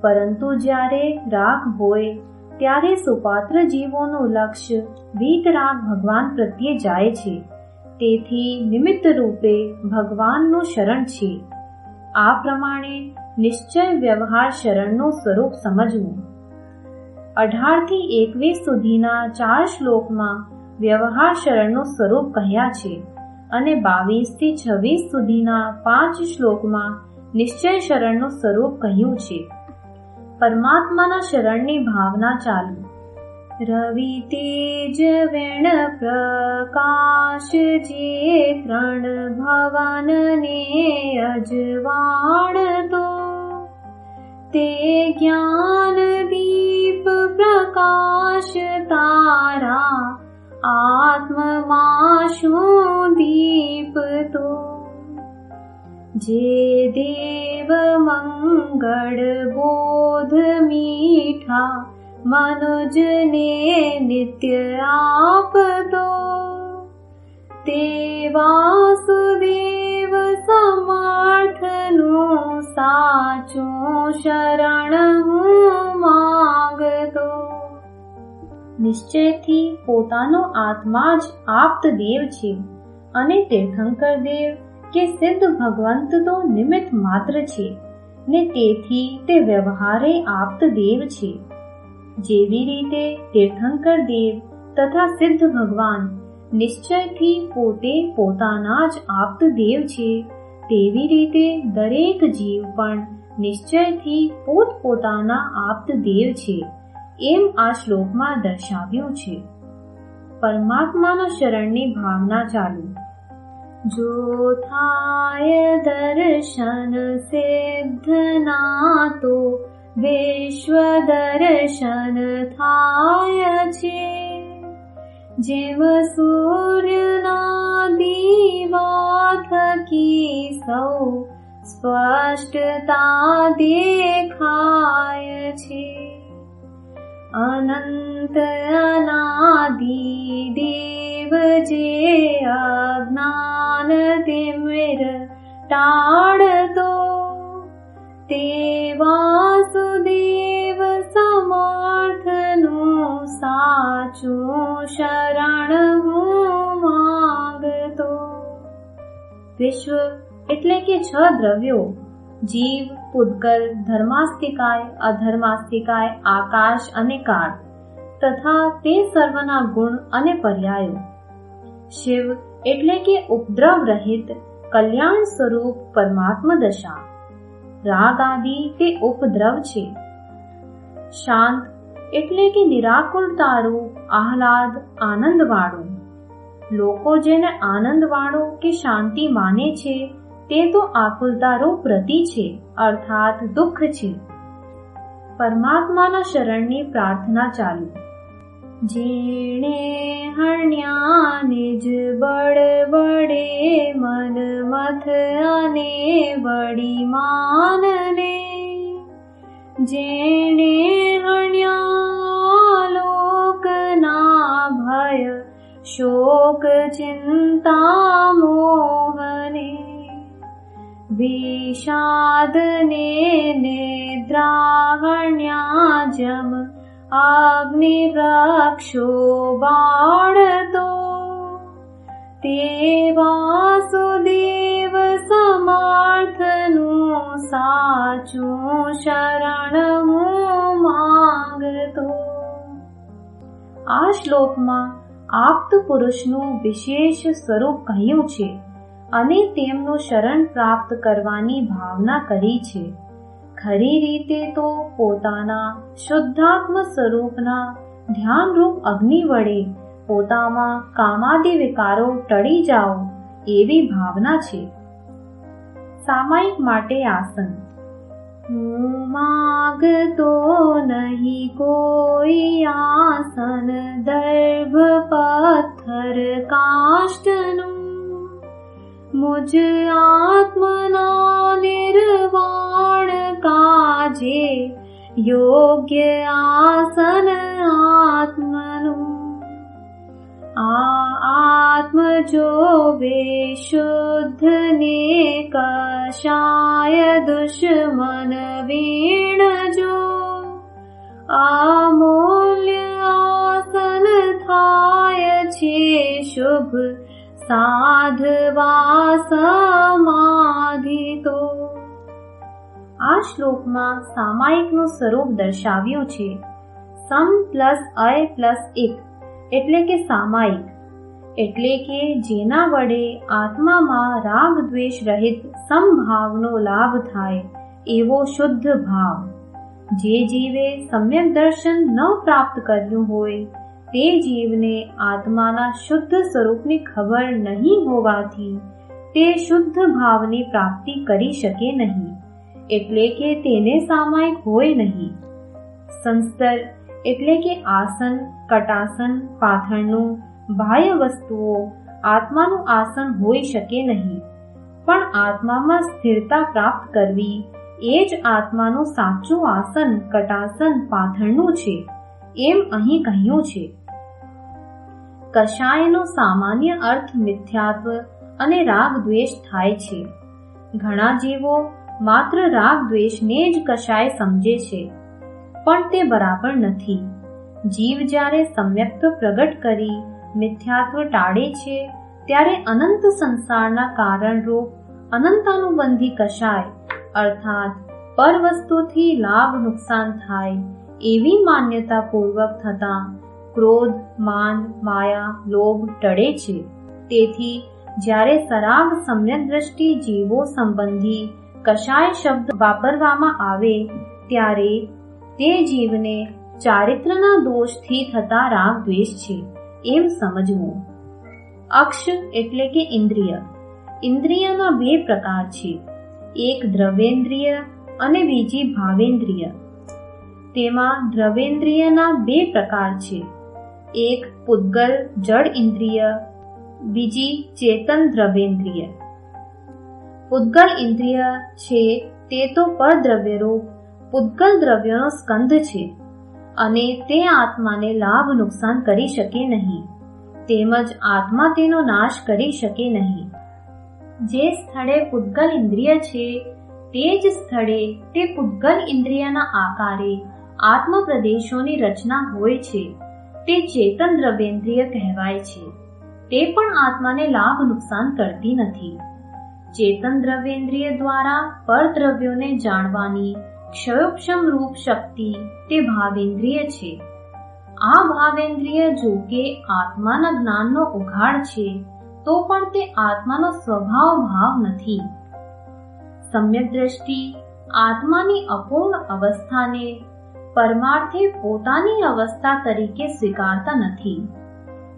પરંતુ જ્યારે રાગ હોય ત્યારે સુપાત્ર જીવોનું લક્ષ્ય વીતરાગ ભગવાન પ્રત્યે જાય છે। તેથી નિમિત્ત રૂપે ભગવાનનું શરણ છે। આ પ્રમાણે નિશ્ચય વ્યવહાર શરણનું સ્વરૂપ સમજવું। 18 થી 21 સુધીના 4 શ્લોકમાં વ્યવહાર શરણનું સ્વરૂપ કહ્યા છે અને 22 થી 26 સુધીના 5 શ્લોકમાં નિશ્ચય શરણનું સ્વરૂપ કહ્યું છે। પરમાત્માના શરણની ભાવના ચાલુ। રવિ તેજ વેણ પ્રકાશ જે 3 ભવનને અજવાળતો તે જ્ઞાન દીપ પ્રકાશ તારા આત્મમાં શું દીપતો જે દેવ મંગળ બોધ મીઠા મનુજને નિત્ય આપતો તે વાસુદેવ સમર્થનું સાચું શરણ હું માંગતો। નિશ્ચયથી પોતાનો આત્મા જ આપ્ત દેવ છે અને તીર્થંકર દેવ કે સિદ્ધ ભગવંત તો નિમિત્ત માત્ર છે ને તેથી તે વ્યવહારે આપ્ત દેવ છે। જેવી રીતે તીર્થંકર દેવ તથા સિદ્ધ ભગવાન નિશ્ચયથી પોતે પોતાના જ આપ્ત દેવ છે, તેવી રીતે દરેક જીવ પણ નિશ્ચયથી પોતપોતાના આપ્ત દેવ છે, એમ આ શ્લોકમાં દર્શાવ્યું છે। પરમાત્માના શરણની ભાવના ચાલુ। જો થાય દર્શન સિદ્ધ ના તો વિશ્વ દર્શન થાય છે જેમ સૂર્યના દીવા થકી સૌ સ્પષ્ટતા દેખાય છે. અનંત અનાદિ દેવ જે અજ્ઞાન તિમિર ટાળતો, તે વાસુદેવ સમર્થનું સાચું શરણ હું માંગતો. વિશ્વ એટલે કે 6 દ્રવ્યો: જીવ, પૂતગલ, ધર્માસ્તિકાય, અધર્માસ્તિકાય, આકાશ અને કાળ, તથા તે સર્વના ગુણ અને પર્યાયો. શિવ એટલે કે ઉપદ્રવ રહિત કલ્યાણ સ્વરૂપ પરમાત્મ દશા. રાગ આદિ તે ઉપદ્રવ છે. શાંત એટલે કે નિરાકુલતારૂપ આહલાદ, આનંદવાળું. લોકો જેને આનંદવાળો કે શાંતિ માને છે તે તો આકુલતારૂપ રતિ છે, અર્થાત દુઃખ છે. પરમાત્માના શરણની પ્રાર્થના ચાલુ. જેણે હણ્યા નિજ બળ વડે મન મથ અને વડી માનને, જેણે હણ્યા લોકના ભય શોક ચિંતા મોહને, વિષાદને નિદ્રાહણ્યા જમ અગ્નિ વૃક્ષો બાળતો, તે વાસુદેવ સમર્થનું સાચું શરણ હું માંગતો. આ શ્લોકમાં આપ્ત પુરુષનું વિશેષ સ્વરૂપ કહ્યું છે અને તેમનું શરણ પ્રાપ્ત કરવાની ભાવના કરી છે. ખરી રીતે તો પોતાના શુદ્ધાત્મ સ્વરૂપના ધ્યાનરૂપ અગ્નિ વડે પોતામાં કામાદિ વિકારો ટળી જાઓ એવી ભાવના છે. સામાયિક માટે આસન. હું માગતો નહીં કોઈ આસન દર્ભ પથ્થર કાષ્ઠનું, મુજ આત્મના નિર્વાણ કાજે યોગ્ય આસન આત્મનું. આ આત્મ જો વિશુદ્ધ ને કશાય દુશ્મન વીણ જો, અમૂલ્ય આસન થાય છે શુભ સાધવા સમાધિતો. આ શ્લોકમાં સામાયિકનું સ્વરૂપ દર્શાવ્યું છે. સમ પ્લસ અય પ્લસ એક એટલે કે સામાયિક, એટલે કે જેના વડે આત્મામાં રાગ દ્વેષ રહિત સમભાવનો લાભ થાય એવો શુદ્ધ ભાવ. જે જીવે સમ્યક દર્શન ન પ્રાપ્ત કર્યું હોય તે જીવને આત્માના શુદ્ધ સ્વરૂપની ખબર નહીં હોવાથી તે શુદ્ધ ભાવની પ્રાપ્તિ કરી શકે નહીં, એટલે કે તેને સામાયિક હોય નહીં. સંસ્તર એટલે કે આસન, કટાસન, પાથરણું, બાહ્ય વસ્તુઓ આત્માનું આસન હોઈ શકે નહીં, પણ આત્મામાં સ્થિરતા પ્રાપ્ત કરવી એ જ આત્માનું સાચું આસન, કટાસન, પાથરણું છે એમ અહીં કહ્યું છે. કશાયનો સામાન્ય અર્થ મિથ્યાત્વ અને રાગ દ્વેષ થાય છે. ઘણા જીવો માત્ર રાગ દ્વેષને જ કશાય સમજે છે, પણ તે બરાબર નથી. જીવ જ્યારે સમ્યક્ત્વ પ્રગટ કરી મિથ્યાત્વ ટાળે છે ત્યારે અનંત સંસારના કારણરૂપ અનંતાનુબંધી કશાય અર્થાત પર વસ્તુથી લાભ નુકસાન થાય એવી માન્યતા પૂર્વક થતા ક્રોધ, માન, માયા, લોભ ટળે છે. તેથી જ્યારે સરાગ સમ્યક દ્રષ્ટિ જીવો સંબંધી કશાય શબ્દ વાપરવામાં આવે ત્યારે તે જીવને ચારિત્રના દોષથી થતા રાગ દ્વેષ છે એમ સમજવું. અક્ષ એટલે કે ઇન્દ્રિય. ઇન્દ્રિયના 2 પ્રકાર છે, એક દ્રવ્યેન્દ્રિય અને બીજી ભાવેન્દ્રિય. તેમાં દ્રવ્યેન્દ્રિયના 2 પ્રકાર છે, એક પૂતગલ જડ ઇન્દ્રિય, બીજી ચેતન દ્રવ્યેન્દ્રિય. પૂદ્ગલ ઇન્દ્રિય છે તે તો પરદ્રવ્યરૂપ પૂદ્ગલ દ્રવ્યનો સ્કંધ છે અને તે આત્માને લાભ નુકસાન કરી શકે નહીં, તેમજ આત્મા તેનો નાશ કરી શકે નહીં. જે સ્થળે પૂદ્ગલ ઇન્દ્રિય છે તે જ સ્થળે તે પૂદ્ગલ ઇન્દ્રિયના આકારે આત્મ પ્રદેશોની રચના હોય છે. તે ચેતન દ્રવ્યેન્દ્રિય કહેવાય છે. તે પણ આત્માને લાભ નુકસાન કરતી નથી. ચેતન દ્રવ્યેન્દ્રિય દ્વારા પરદ્રવ્યોને જાણવાની ક્ષયોક્ષમ રૂપ શક્તિ તે ભાવેન્દ્રિય છે. આ ભાવેન્દ્રિય જો કે આત્માના જ્ઞાનનો ઉઘાડ છે તો પણ તે આત્માનો સ્વભાવ ભાવ નથી. સમ્યક દ્રષ્ટિ આત્માની અપૂર્ણ અવસ્થાને પરમાર્થે પોતાની અવસ્થા તરીકે સ્વીકારતા નથી.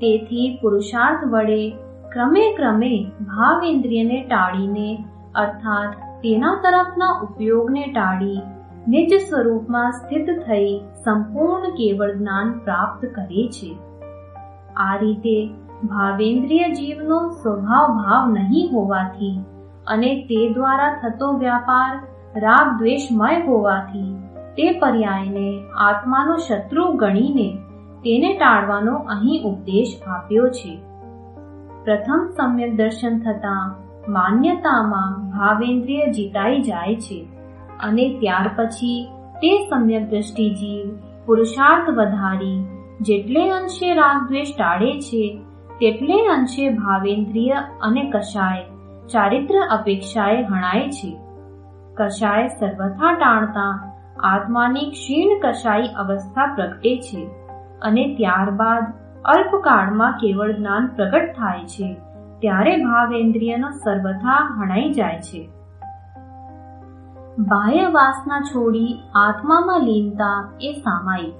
તેથી પુરુષાર્થ વડે ક્રમે ક્રમે ભાવેન્દ્રિયને ટાળીને અર્થાત તેના તરફના ઉપયોગને ટાળી નિજ સ્વરૂપમાં સ્થિત થઈ સંપૂર્ણ કેવળ જ્ઞાન પ્રાપ્ત કરે છે. આ રીતે ભાવેન્દ્રિય જીવનો સ્વભાવ ભાવ નહીં હોવાથી અને તે દ્વારા થતો વ્યાપાર રાગ દ્વેષમય હોવાથી તે પર્યાયને આત્માનો શત્રુ ગણીને તેને ટાળવાનો અહીં ઉપદેશ આપ્યો છે. પ્રથમ સમ્યક દર્શન થતાં માન્યતામાં ભાવેન્દ્રિય જીતાઈ જાય છે અને ત્યાર પછી તે સમ્યક દ્રષ્ટિ જીવ પુરુષાર્થ વધારી જેટલે અંશે રાગ દ્વેષ ટાળે છે તેટલે અંશે ભાવેન્દ્રિય અને કષાય ચારિત્ર અપેક્ષાએ હણાય છે. કષાય સર્વથા ટાળતા આત્માની ક્ષીણ કષાયી અવસ્થા પ્રગટે છે અને ત્યારબાદ અલ્પકાળમાં કેવળ જ્ઞાન પ્રગટ થાય છે ત્યારે ભાવેન્દ્રિયનો સર્વથા હણાઈ જાય છે. બાહ્ય વાસના છોડી આત્મામાં લીનતા એ સામાયિક.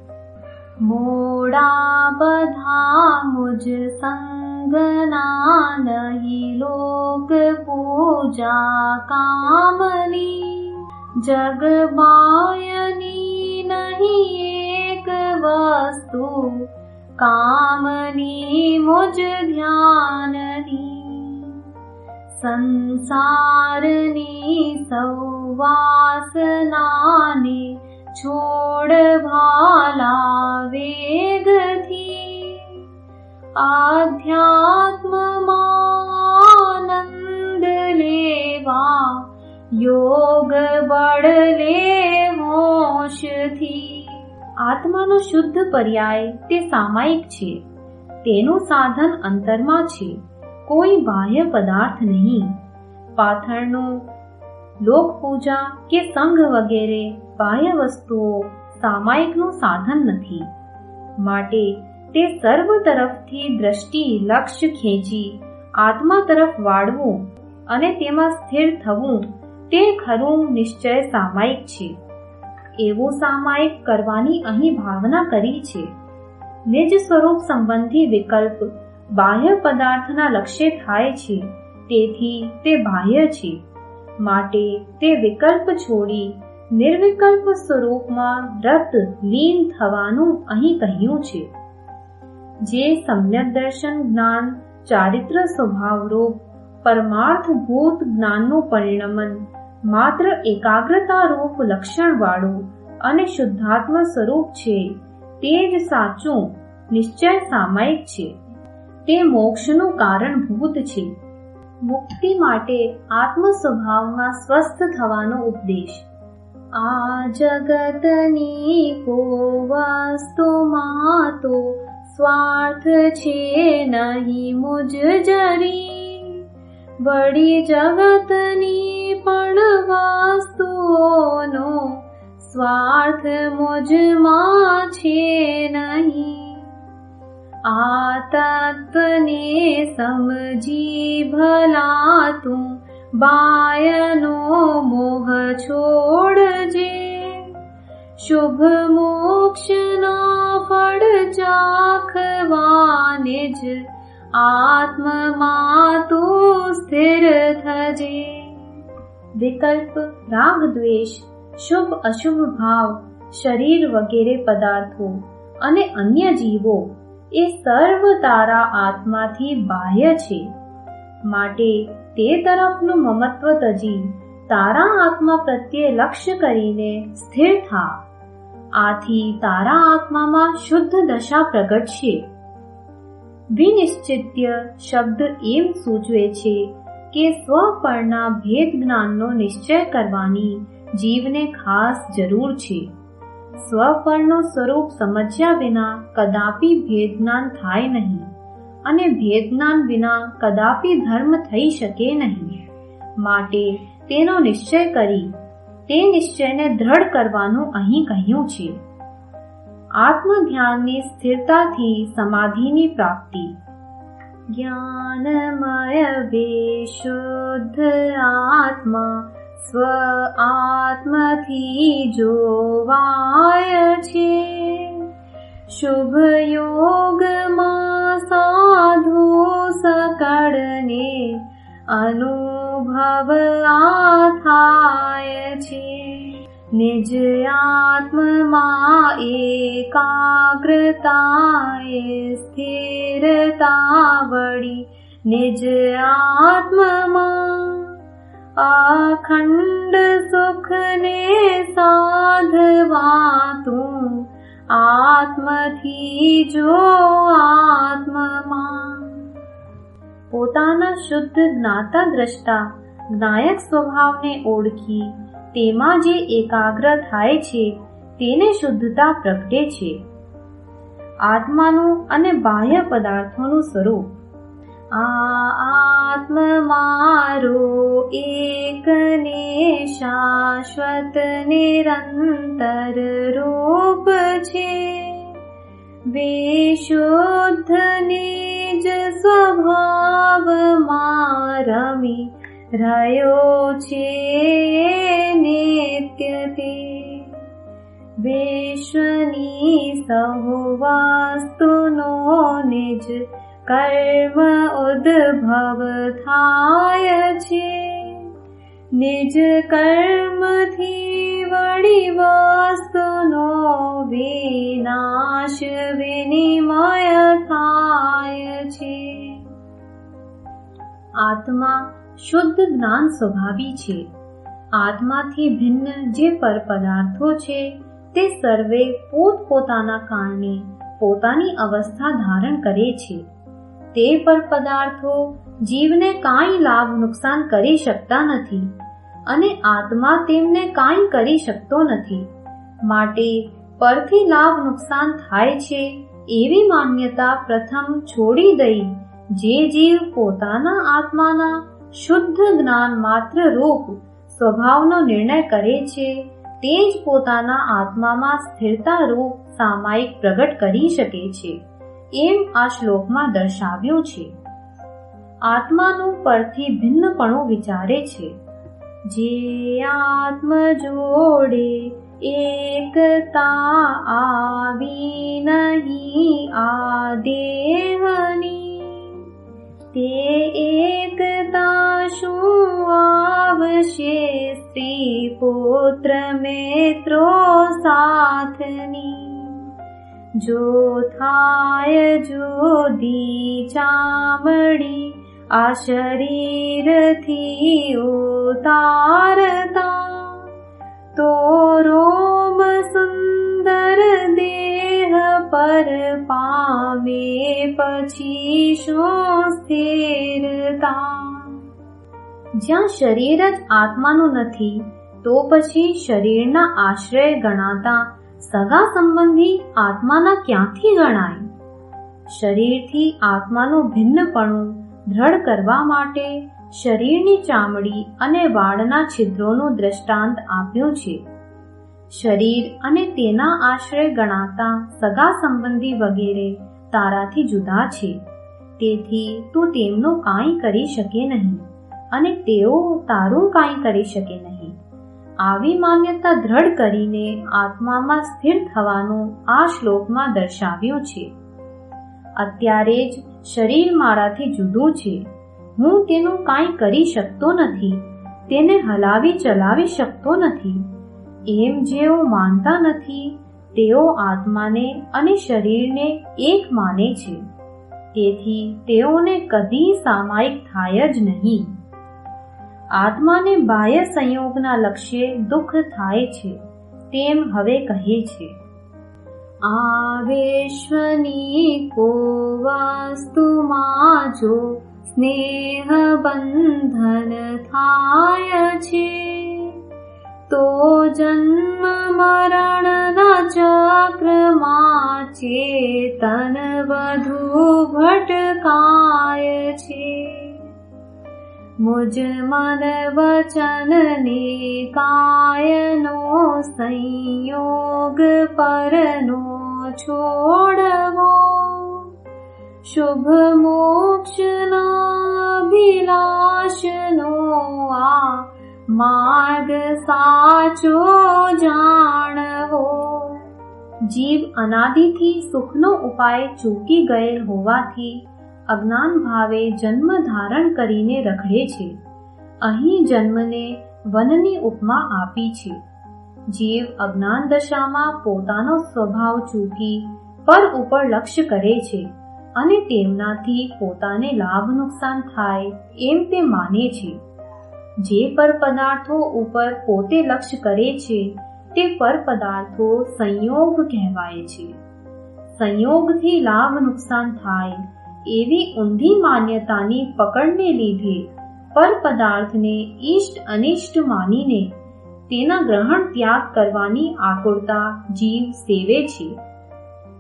મોડા બધા મુજ સંગના નહીં લોક પૂજા કામની જગ માયની નહીં એક વસ્તુ કામની મુજ ધ્યાનની સંસારની સૌ વાસનાને છોડ ભાલા વેગથી આધ્યાત્મમાં આનંદ લેવા યોગ બળ લે હોશથી. આત્માનો શુદ્ધ પર્યાય તે સામાયિક છે. તેનું સાધન અંતરમાં છે, કોઈ બાહ્ય પદાર્થ નહીં. પાથરનું લોક પૂજા કે સંઘ વગેરે બાહ્ય વસ્તુઓ સામાયિકનું સાધન નથી. માટે તે સર્વ તરફથી દ્રષ્ટિ લક્ષ્ય ખેંચી આત્મા તરફ વાળવું અને તેમાં સ્થિર થવું તે ખરું નિશ્ચય સામાયિક છે. એવું સામાયિક કરવાની અહીં ભાવના કરી છે. નિજ સ્વરૂપ સંબંધી વિકલ્પ બાહ્ય પદાર્થના લક્ષ્ય થાય છે, તેથી તે બાહ્ય છે. માટે તે વિકલ્પ છોડી નિર્વિકલ્પ સ્વરૂપમાં રત લીન થવાનું અહીં કહ્યું છે. જે સમ્યક દર્શન જ્ઞાન ચારિત્ર સ્વભાવરૂપ પરમાર્થભૂત જ્ઞાનનું પરિણમન માત્ર એકાગ્રતા રૂપ લક્ષણ વાળું અને શુદ્ધાત્મ સ્વરૂપ છે તે જ સાચું નિશ્ચય સામાયિક છે. તે મોક્ષનું કારણભૂત છે. મુક્તિ માટે આત્મ સ્વભાવમાં સ્વસ્થ થવાનો ઉપદેશ. આ જગતની કો વસ્તુમાં તો સ્વાર્થ છે નહીં મુજ જરી, વળી જગતની પણ વસ્તુઓનો સ્વાર્થ મુજમાં છે નહીં. આ તત્વને સમજી ભલા તું બાયનો મોહ છોડજે, શુભ મોક્ષના ફળ ચાખવાને જ આત્મમાં તું સ્થિર થજે. વિકલ્પ, રાગ દ્વેષ, શુભ અશુભ ભાવ, શરીર વગેરે પદાર્થો અને અન્ય જીવો એ સર્વ તારા આત્માથી બાહ્ય છે. માટે તે તરફનું મમત્વ તજી તારા આત્મા પ્રત્યે લક્ષ્ય કરીને સ્થિર થા. આથી તારા આત્મામાં શુદ્ધ દશા પ્રગટશે. વિનિશ્ચિત્ય શબ્દ એમ સૂચવે છે કે સ્વપરના ભેદ જ્ઞાનનો નિશ્ચય કરવાની જીવને ખાસ જરૂર છે. સ્વપરનું સ્વરૂપ સમજ્યા વિના કદાપી ભેદ જ્ઞાન થાય નહીં, અને ભેદ જ્ઞાન વિના કદાપી ધર્મ થઈ શકે નહીં. માટે તેનો નિશ્ચય કરી તે નિશ્ચયને દ્રઢ કરવાનું અહીં કહ્યું છે. આત્મ ધ્યાનની સ્થિરતાથી સમાધિની પ્રાપ્તિ. જ્ઞાનમય વિશુદ્ધ આત્મા સ્વ આત્મથી જોવાય છે. શુભ યોગમાં સાધુ સકળને અનુભવ થાય છે. નિજ આત્મમાં એકાગ્રતાએ સ્થિરતા વળી નિજ આત્મમાં અખંડ સુખને સાધવા તું આત્મથી જો આત્મમાં. પોતાના શુદ્ધ જ્ઞાતા દ્રષ્ટા જ્ઞાયક સ્વભાવને ઓળખી તેમાં જે એકાગ્ર થાય છે તેને શુદ્ધતા પ્રગટે છે. આત્માનું અને બાહ્ય પદાર્થોનું સ્વરૂપ. આ આત્મ મારો એક ને શાશ્વત નિરંતર રૂપ છે. વિશુદ્ધ નિજ સ્વભાવમાં રમી રહ્યો છે નિત્ય તે. વિશ્વની સહુ વસ્તુનો નિજ કર્મ ઉદ્ભવ થાય છે. નિજ કર્મથી વળી વસ્તુનો વિનાશ વિનિમય થાય છે. આત્મા શુદ્ધ જ્ઞાન સ્વભાવી છે. આત્માથી ભિન્ન જે પર પદાર્થો છે તે સર્વે પોતપોતાના કારણે પોતાની અવસ્થા ધારણ કરે છે. તે પર પદાર્થો જીવને કાંઈ લાભ નુકસાન કરી શકતા નથી, અને આત્મા તેમને કાંઈ કરી શકતો નથી. માટે પરથી લાભ નુકસાન થાય છે એવી માન્યતા પ્રથમ છોડી દઈ જે જીવ પોતાના આત્માના શુદ્ધ જ્ઞાન માત્ર રૂપ સ્વભાવનો નિર્ણય કરે છે તે જ પોતાના આત્મામાં સ્થિરતા રૂપ સામાયિક પ્રગટ કરી શકે છે, એમ આ શ્લોકમાં દર્શાવ્યું છે. આત્માનું પરથી ભિન્નપણું વિચારે છે. જે આત્મ જોડે એકતા આવી નહીં આ દેહની, તે એકતા શું આવશે સ્ત્રી પુત્ર મિત્રો સાથની. જો થાય જુદી ચામડી આ શરીરથી ઉતારતા, તો રોમ સુંદર દેહ પર પામે પછી શું સ્થિરતા. જ્યાં શરીર જ આત્માનું નથી તો પછી શરીરના આશ્રય ગણાતા સગા સંબંધી આત્માના ક્યાંથી ગણાય? શરીરથી આત્માનું ભિન્નપણું દ્રઢ કરવા માટે શરીરની ચામડી અને વાળના છિદ્રોનું દ્રષ્ટાંત આપ્યું છે. શરીર અને તેના આશ્રય ગણાતા સગા સંબંધી વગેરે તારાથી જુદા છે, તેથી તું તેમનું કાંઈ કરી શકે નહીં અને તેઓ તારું કાંઈ કરી શકે નહીં. આવી માન્યતા દ્રઢ કરીને આત્મામાં સ્થિર થવાનું આ શ્લોકમાં દર્શાવ્યું છે. અત્યારે જ શરીર મારાથી જુદું છે, હું તેનું કાંઈ કરી શકતો નથી, તેને હલાવી ચલાવી શકતો નથી, એમ જેઓ માનતા નથી તેઓ આત્માને અને શરીરને એક માને છે. તેથી તેઓને કદી સામાયિક થાય જ નહીં. આત્માને બાહ્ય સંયોગના લક્ષ્યે દુઃખ થાય છે, તેમ હવે કહે છે. આવેશ્વની કો વસ્તુમાં જો સ્નેહ બંધન થાય છે, તો જન્મ મરણના ચક્રમાં ચેતન વધુ ભટકાય છે. મુજ મન વચન ને કાયનો સંયોગ પરનો છોડવો, શુભ મોક્ષના અભિલાષનો આ માર્ગ સાચો જાણવો. જીવ અનાદિથી સુખનો ઉપાય ચૂકી ગયેલ હોવાથી અજ્ઞાન ભાવે જન્મ ધારણ કરીને રખડે છે. અહીં જન્મને વનની ઉપમા આપી છે. જીવ અજ્ઞાન દશામાં પોતાનો સ્વભાવ ચૂકી પર ઉપર લક્ષ્ય કરે છે અને તેમનાથી પોતાને લાભ નુકસાન થાય એમ તે માને છે. જે પર પદાર્થો ઉપર પોતે લક્ષ્ય કરે છે તે પર પદાર્થો સંયોગ કહેવાય છે. સંયોગથી લાભ નુકસાન થાય એવી ઊંધી માન્યતાની પકડને લીધે પર પદાર્થને ઇષ્ટ અનિષ્ટ માનીને તેના ગ્રહણ ત્યાગ કરવાની આકુળતા જીવ સેવે છે.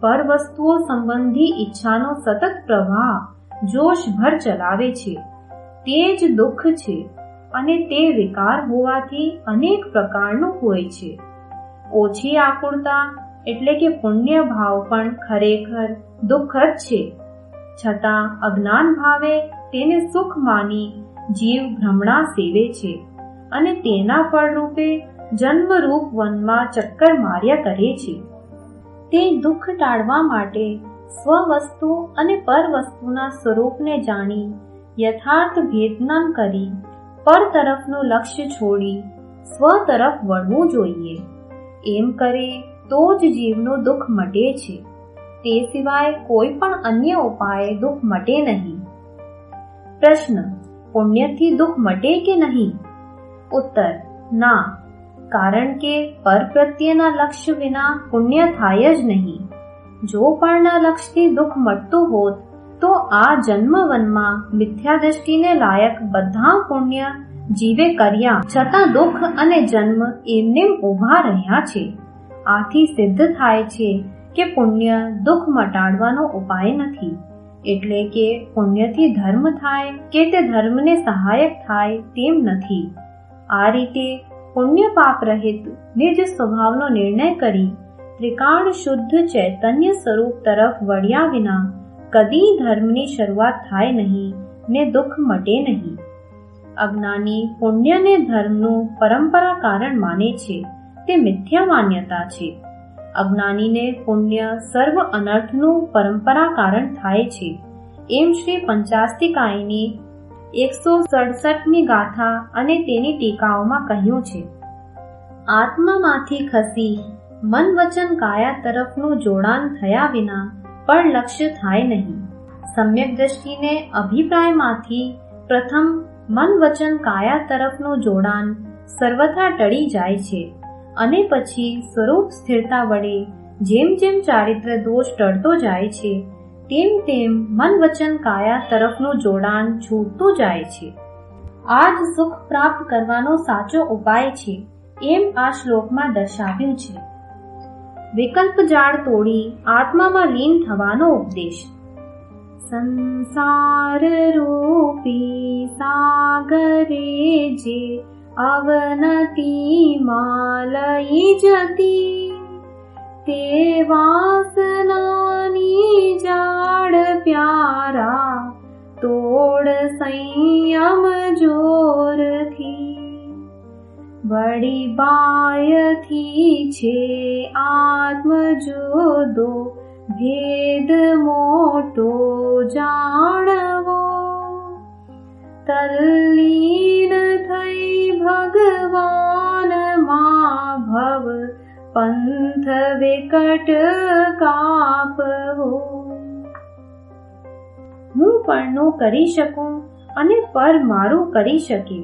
પર વસ્તુઓ સંબંધી ઈચ્છાનો સતત પ્રવાહ જોશભર ચલાવે છે, તે જ દુઃખ છે અને તે વિકાર હોવાથી અનેક પ્રકારનું હોય છે. ઓછી આકુળતા એટલે કે પુણ્ય ભાવ પણ ખરેખર દુઃખ જ છે. છતાં અજ્ઞાન ભાવે તેને સુખ માની જીવ ભ્રમણા સેવે છે અને તેના ફળરૂપે જન્મરૂપ વનમાં ચક્કર માર્યા કરે છે. તે દુઃખ ટાળવા માટે સ્વવસ્તુ અને પરવસ્તુના સ્વરૂપને જાણી યથાર્થ ભેદજ્ઞાન કરી પર તરફનું લક્ષ્ય છોડી સ્વ તરફ વળવું જોઈએ. એમ કરે તો જ જીવનું દુઃખ મટે છે. તે સિવાય કોઈ પણ અન્ય ઉપાય દુઃખ મટે નહીં. પ્રશ્ન: પુણ્યથી દુઃખ મટે કે નહીં? ઉત્તર: ના, કારણ કે પર પ્રત્યેના લક્ષ્ય વિના પુણ્ય થાય જ નહીં. જો પરના લક્ષ્યથી દુઃખ મટતું હોત તો આ જન્મવનમાં મિથ્યા દ્રષ્ટિને લાયક બધા પુણ્ય જીવે કર્યા છતાં દુઃખ અને જન્મ એમનેમ ઊભા રહ્યા છે. આથી સિદ્ધ થાય છે કે પુણ્ય દુઃખ મટાડવાનો ઉપાય નથી. એટલે કે પુણ્યથી ધર્મ થાય કે તે ધર્મને સહાયક થાય તેમ નથી. આ રીતે પુણ્ય પાપ રહિત નિજ સ્વભાવનો નિર્ણય કરી ત્રિકાળ શુદ્ધ ચૈતન્ય સ્વરૂપ તરફ વળ્યા વિના કદી ધર્મની શરૂઆત થાય નહીં ને દુઃખ મટે નહીં. અજ્ઞાની પુણ્યને ધર્મનું પરંપરા કારણ માને છે, તે મિથ્યા માન્યતા છે. અજ્ઞાનીને પુણ્ય સર્વ અનર્થનું પરંપરા કારણ થાય છે, એમ શ્રી પંચાસ્તિકાયની 167મી ગાથા અને તેની ટીકાઓમાં કહ્યું છે. આત્મામાંથી ખસી મન વચન કાયા તરફનું જોડાણ થયા વિના પણ લક્ષ્ય થાય નહીં. સમ્યક દ્રષ્ટિને અભિપ્રાયમાંથી પ્રથમ મન વચન કાયા તરફનું જોડાણ સર્વથા ટળી જાય છે અને પછી સ્વરૂપ સ્થિરતા વડે જેમ જેમ ચારિત્ર દોષ ટળતો જાય છે તેમ તેમ મન વચન કાયા તરફનું જોડાણ છૂટતું જાય છે. આ જ સુખ પ્રાપ્ત કરવાનો સાચો ઉપાય છે એમ આ શ્લોકમાં દર્શાવ્યું છે. વિકલ્પ જાળ તોડી આત્મામાં લીન થવાનો ઉપદેશ. સંસાર રૂપી સાગરે જે અવનતિમાં લઈ જતી, તે વાસનાની જાળ પ્યારા તોડ સંયમ જોરથી. બડી બાયથી છે આત્મજોદો ભેદ મોટો જાણવો. તલ્લીન થઈ ભગવાનમાં ભવ પંથ વિકટ કાપવો. હું પરનું કરી શકું અને પર મારું કરી શકે,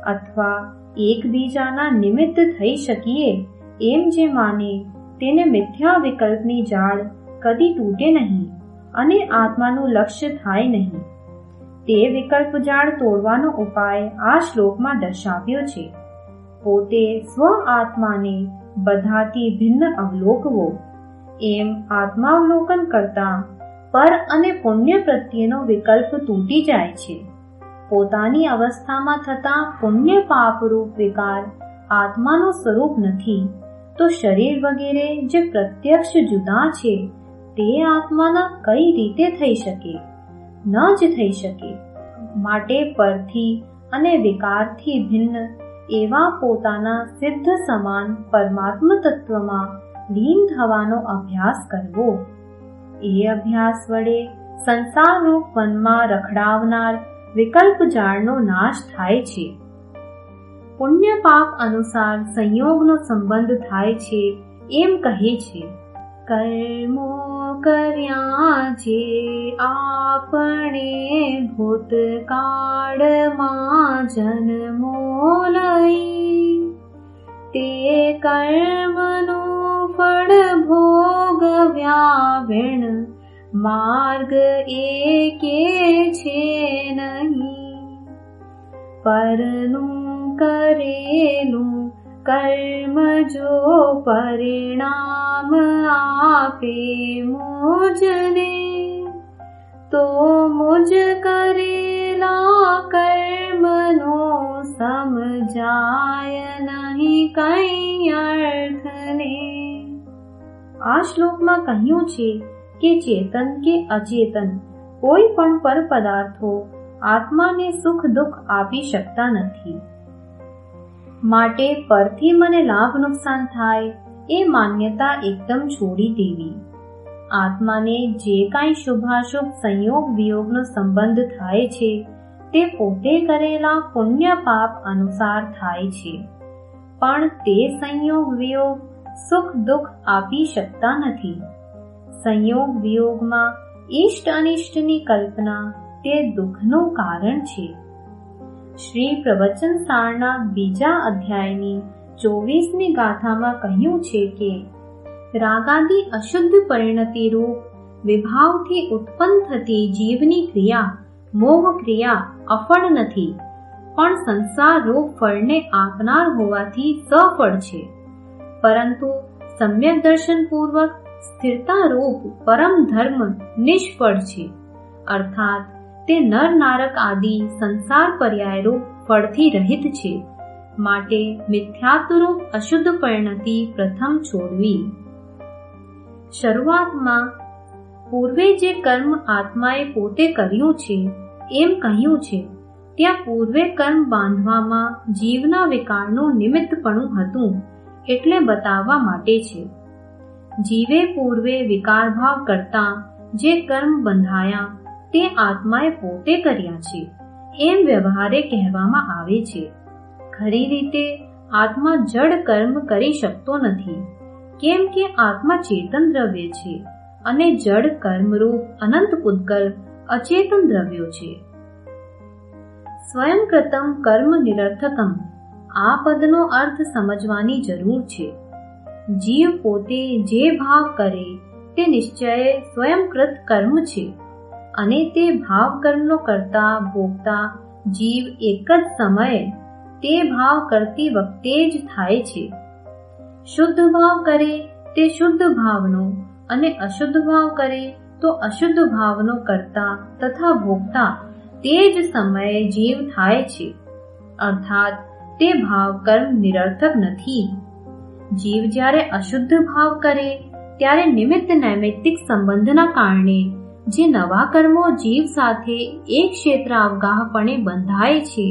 અથવા એકબીજાના નિમિત્ત થઈ શકીએ એમ જે માને તેને મિથ્યા વિકલ્પની જાળ કદી તૂટે નહીં અને આત્માનું લક્ષ્ય થાય નહીં. તે વિકલ્પ જાળ તોડવાનો ઉપાય આ શ્લોકમાં દર્શાવ્યો છે. પોતે સ્વ આત્માને બધાથી ભિન્ન અવલોકવો. એમ આત્માવલોકન કરતા પર અને પુણ્ય પ્રત્યેનો વિકલ્પ તૂટી જાય છે. પોતાની અવસ્થામાં થતા પુણ્ય પાપરૂપ વિકાર આત્માનું સ્વરૂપ નથી, તો શરીર વગેરે જે પ્રત્યક્ષ જુદા છે તે આત્માના કઈ રીતે થઈ શકે? ન જ થઈ શકે. માટે પરથી અને વિકારથી ભિન્ન એવા પોતાના સિદ્ધ સમાન પરમાત્મ તત્વમાં લીન થવાનો અભ્યાસ કરવો. એ અભ્યાસ વડે સંસારરૂપ વનમાં રખડાવનાર વિકલ્પ જાળનો નાશ થાય છે. પુણ્ય પાપ અનુસાર સંયોગનો સંબંધ થાય છે એમ કહે છે. કર્મો કર્યા જે આપણે ભૂતકાળમાં જન્મો લઈ, તે કર્મનું ફળ ભોગવ્યા વિણ માર્ગ એકે છે નહીં. પરનું કરેલું કર્મ જો પરિણામ આપે મુજને, તો મુજ કરેલા કર્મનો સમજાય નહીં કઈ અર્થને. આ શ્લોકમાં કહ્યું છે કે ચેતન કે અચેતન કોઈ પણ પર પદાર્થો આત્માને સુખ દુઃખ આપી શકતા નથી. માટે પરથી મને લાભ નુકસાન થાય એ માન્યતા એકદમ છોડી દેવી. આત્માને જે કાંઈ શુભાશુભ સંયોગ વિયોગનો સંબંધ થાય છે તે પોતે કરેલા પુણ્ય પાપ અનુસાર થાય છે, પણ તે સંયોગ વિયોગ સુખ દુઃખ આપી શકતા નથી. સંયોગ વિયોગમાં ઇષ્ટ અનિષ્ટની કલ્પના તે દુઃખનું કારણ છે. શ્રી પ્રવચન સારના 2 અધ્યાયની 24મી ગાથામાં કહ્યું છે કે રાગાદી અશુદ્ધ પરિણતિરૂપ વિભાવથી ઉત્પન્ન થતી જીવની ક્રિયા મોહ ક્રિયા અફળ નથી, પણ સંસાર રૂપ ફળને આપનાર હોવાથી સફળ છે. પરંતુ સમ્યક દર્શન પૂર્વક સ્થિરતા રૂપ પરમ ધર્મ નિષ્ફળ છે. અર્થાત તે નર નારક આદિ સંસાર પર્યાયરૂપ ફળથી રહિત છે. માટે મિથ્યાત્વરૂપ અશુદ્ધ પરિણતિ પ્રથમ છોડવી. શરૂઆતમાં પૂર્વે જે કર્મ આત્માએ પોતે કર્યું છે એમ કહ્યું છે, ત્યાં પૂર્વે કર્મ બાંધવામાં જીવના વિકારનું નિમિત્તપણું હતું એટલે બતાવવા માટે છે. જીવે પૂર્વે વિકાર ભાવ કરતા જે કર્મ બંધાયા તે આત્માએ પોતે કર્યા છે એમ વ્યવહારે કહેવામાં આવે છે. ખરી રીતે આત્મા જડ કર્મ કરી શકતો નથી, કેમ કે આત્મા ચેતન દ્રવ્ય છે અને જડ કર્મરૂપ અનંત પુદ્ગલ અચેતન દ્રવ્યો છે. સ્વયંકૃતમ કર્મ નિરર્થકમ આ પદનો અર્થ સમજવાની જરૂર છે. જીવ પોતે જે ભાવ કરે તે નિશ્ચયે સ્વયંકૃત કર્મ છે અને તે ભાવ કર્મનો કરતા ભોગતા જીવ એક જ સમયે તે ભાવ કરતી વખતે જ થાય છે. શુદ્ધ ભાવ કરે તે શુદ્ધ ભાવનો અને અશુદ્ધ ભાવ કરે તો અશુદ્ધ ભાવનો કરતા તથા ભોગતા તે જ સમયે જીવ થાય છે. અર્થાત તે ભાવ કર્મ નિરર્થક નથી. જીવ જ્યારે અશુદ્ધ ભાવ કરે ત્યારે નિમિત્ત નૈમિત્તિક સંબંધના કારણે જે નવા કર્મો જીવ સાથે એક ક્ષેત્રાવગાહપણે બંધાય છે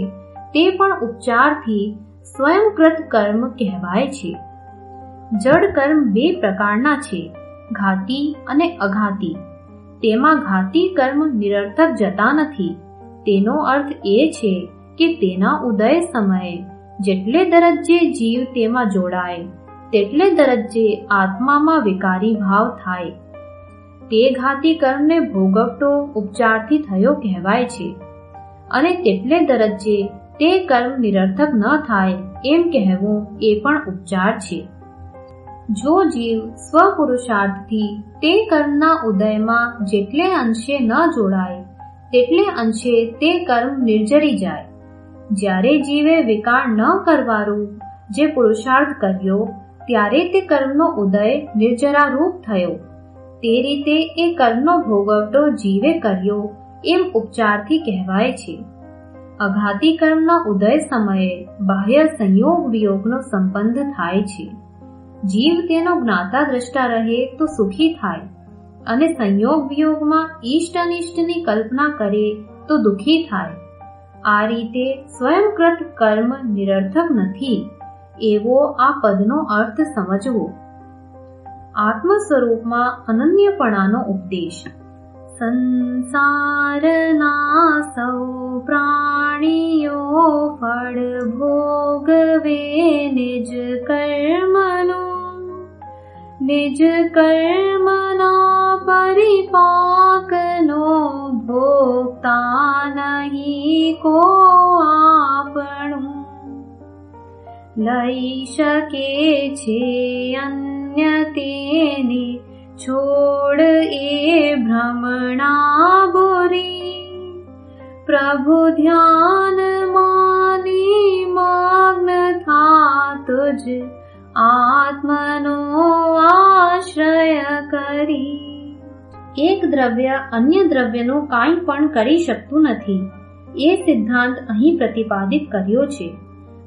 તે પણ ઉપચારથી સ્વયંકૃત કર્મ કહેવાય છે. જડ કર્મ 2 પ્રકારના છે, ઘાતી અને અઘાતી. તેમાં ઘાતી કર્મ નિરર્થક જતા નથી. તેનો અર્થ એ છે કે તેના ઉદય સમયે જેટલે દરજ્જે જીવ તેમાં જોડાય તેટલે દરજ્જે આત્મામાં વિકારી ભાવ થાય. તે ઘાતી કર્મને ભોગવટો ઉપચારથી થયો કહેવાય છે અને તેટલે દરજ્જે તે કર્મ નિરર્થક ન થાય એમ કહેવું એ પણ ઉપચાર છે. જો જીવ સ્વપુરુષાર્થથી તે કર્મના ઉદયમાં જેટલે અંશે ન જોડાય તેટલે અંશે તે કર્મ નિર્જરી જાય. જ્યારે જીવે વિકાર ન કરવાનું જે પુરુષાર્થ કર્યો ત્યારે તે કર્મનો ઉદય નિર્જરારૂપ થયો. તે રીતે એ કર્મનો ભોગવટો જીવે કર્યો એમ ઉપચારથી કહેવાય છે. અઘાતી કર્મના ઉદય સમયે બાહ્ય સંયોગ વિયોગનો સંબંધ થાય છે. જીવ તેનો જ્ઞાતા દ્રષ્ટા રહે તો સુખી થાય અને સંયોગ વિયોગમાં ઈષ્ટ અનિષ્ટની કલ્પના કરે તો દુઃખી થાય. આ રીતે સ્વયંકૃત કર્મ નિરર્થક નથી એવો આ પદનો અર્થ સમજવો. આત્મ સ્વરૂપમાં અનન્યપણાનો ઉપદેશ. સંસારના સૌ પ્રાણીઓ ફળ ભોગવે નિજ કર્મનું, નિજ કર્મના પરિપાકનો ભોગતા નહીં કો આપણું. લઈ શકે છે અન્ય તેની છોડ એ ભ્રમણા બોરી. પ્રભુ ધ્યાન માની મગ્ન થાતું જ આત્મનો આશ્રય કરી. એક દ્રવ્ય અન્ય દ્રવ્યનું કાંઈ પણ કરી શકતું નથી એ સિદ્ધાંત અહીં પ્રતિપાદિત કર્યો છે.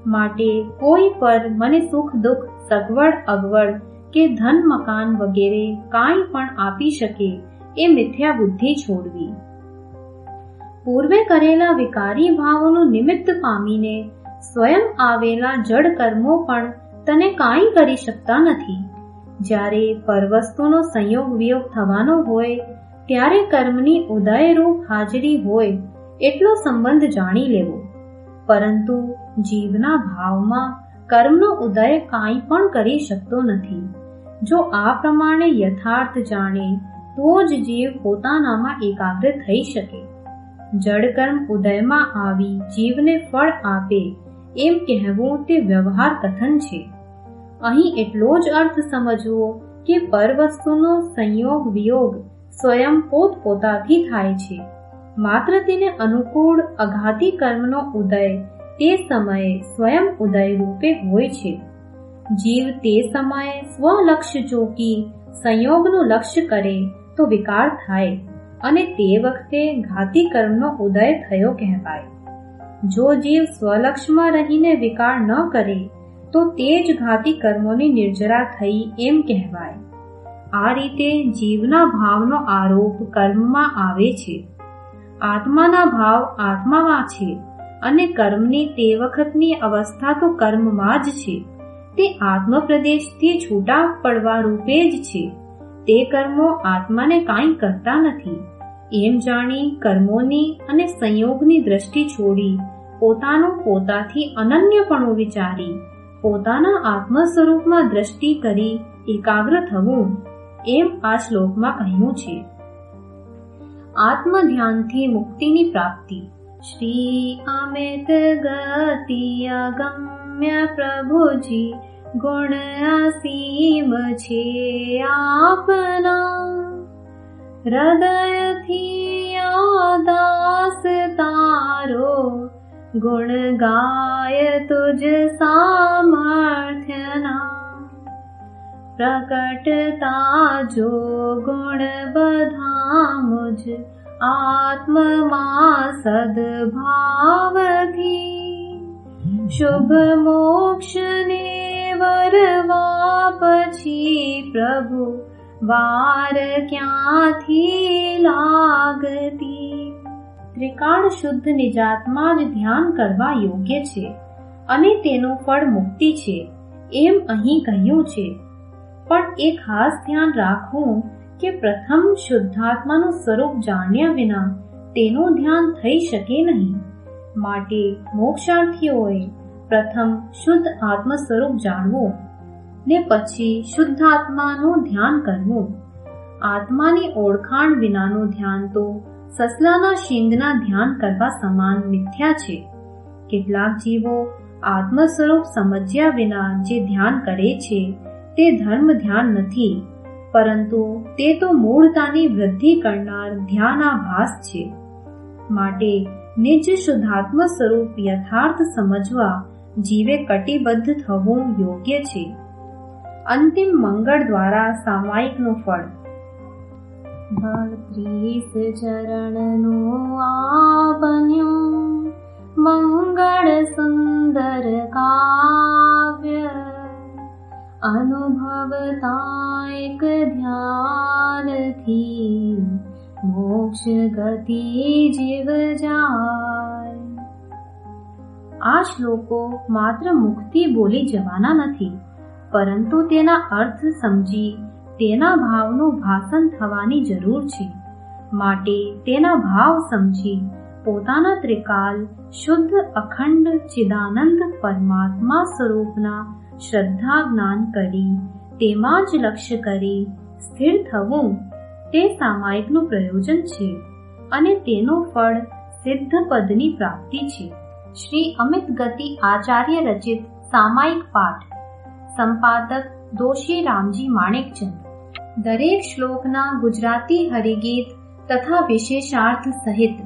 માટે કોઈ પર મને સુખ દુઃખ સગવડ અગવડ કે ધન મકાન વગેરે કાંઈ પણ આપી શકે એ મિથ્યા બુદ્ધિ છોડવી. પૂર્વે કરેલા વિકારી ભાવોનું નિમિત્ત પામીને સ્વયં આવેલા જડ કર્મો પણ તને કાંઈ કરી શકતા નથી. જ્યારે પરવસ્તુનો સંયોગ વિયોગ થવાનો હોય ત્યારે કર્મની ઉદયરૂપ હાજરી હોય એટલો સંબંધ જાણી લેવો. પરંતુ જીવના ભાવમાં કર્મનો ઉદય કાંઈ પણ કરી શકતો નથી. જો આ પ્રમાણે યથાર્થ જાણે તો જ જીવ પોતાનામાં એકાગ્ર થઈ શકે. જડ કર્મ ઉદયમાં આવી જીવને ફળ આપે એમ કહેવું તે વ્યવહાર કથન છે. અહીં એટલો જ અર્થ સમજવો કે પરવસ્તુનો સંયોગ વિયોગ સ્વયં પોતપોતાથી થાય છે. માત્ર તેને અનુકૂળ અઘાતી કર્મનો ઉદય તે સમયે સ્વયં ઉદય રૂપે હોય છે. જીવ તે સમયે સ્વલક્ષ્ય ચોકી સંયોગનું લક્ષ્ય કરે તો વિકાર થાય અને તે વખતે ઘાતી કર્મનો ઉદય થયો કહેવાય. જો જીવ સ્વલક્ષ્યમાં રહીને વિકાર ન કરે તો તે જ ઘાતી કર્મોની નિર્જરા થઈ એમ કહેવાય. આ રીતે જીવના ભાવનો આરોપ કર્મમાં આવે છે. આત્માના ભાવ આત્મામાં છે અને કર્મની તે વખતની અવસ્થા તો કર્મમાં જ છે. તે આત્મપ્રદેશથી છૂટા પડવા રૂપે જ છે. તે કર્મો આત્માને કાંઈ કરતા નથી એમ જાણી કર્મોની અને સંયોગની દ્રષ્ટિ છોડી પોતાનું પોતાથી અનન્યપણું વિચારી પોતાના આત્મ સ્વરૂપમાં દ્રષ્ટિ કરી એકાગ્ર થવું એમ આ શ્લોકમાં કહ્યું છે. આત્મ ધ્યાનથી મુક્તિની પ્રાપ્તિ. શ્રી અમિત ગતિ અગમ્ય પ્રભુજી ગુણ અસીમ છે આપના. હૃદયથી આ દાસ તારો ગુણ ગાય તુજ સામર્થ્યના. પ્રકટતા જો ગુણ બધા મુજ આત્મમાં સદભાવથી. શુભ મોક્ષને વરવા પછી પ્રભુ વાર ક્યાંથી લાગતી. ત્રિકાળ શુદ્ધ નિજાતમાં જ ધ્યાન કરવા યોગ્ય છે અને તેનું ફળ મુક્તિ છે એમ અહીં કહ્યું છે. પણ એ ખાસ ધ્યાન રાખવું કે પ્રથમ શુદ્ધાત્માનું સ્વરૂપ જાણ્યા વિના તેનું ધ્યાન થઈ શકે નહીં. માટે મોક્ષાર્થીઓએ પ્રથમ શુદ્ધ આત્મ સ્વરૂપ જાણવું ને પછી શુદ્ધાત્માનું ધ્યાન કરવું. આત્માની ઓળખાણ વિનાનું ધ્યાન તો સસલાના શીંગના ધ્યાન કરવા સમાન મિથ્યા છે. કેટલાક જીવો આત્મ સ્વરૂપ સમજ્યા વિના જે ધ્યાન કરે છે તે ધર્મ ધ્યાન નથી, પરંતુ તે તો મૂળતાની વૃદ્ધિ કરનાર ધ્યાનાભાસ છે. માટે નિજ શુદ્ધાત્મ સ્વરૂપ યથાર્થ સમજવા જીવે કટિબદ્ધ થવું યોગ્ય છે. અંતિમ મંગળ દ્વારા સામાયિકનું ફળ. ભક્ત્રીસ ચરણનું આ બન્યું મંગળ સુંદર કાવ્ય, અનુભવતા એક ધ્યાનથી મોક્ષ ગતિ જીવ જાય. આ શ્લોકો માત્ર મુખથી બોલી જવાના નથી, પરંતુ તેના અર્થ સમજી તેના ભાવનું ભાષણ થવાની જરૂર છે. માટે તેના ભાવ સમજી પોતાના ત્રિકાલ શુદ્ધ અખંડ ચિદાનંદ પરમાત્મા સ્વરૂપના શ્રદ્ધા જ્ઞાન કરી તેમાં જ લક્ષ્ય કરી સ્થિર થવું તે સામાયિકનું પ્રયોજન છે અને તેનું ફળ સિદ્ધ પદની પ્રાપ્તિ છે. શ્રી અમિત ગતિ આચાર્ય રચિત સામાયિક પાઠ. સંપાદક દોશી રામજી માણેકચંદ. દરેક શ્લોકના ગુજરાતી હરિગીત તથા વિશેષાર્થ સહિત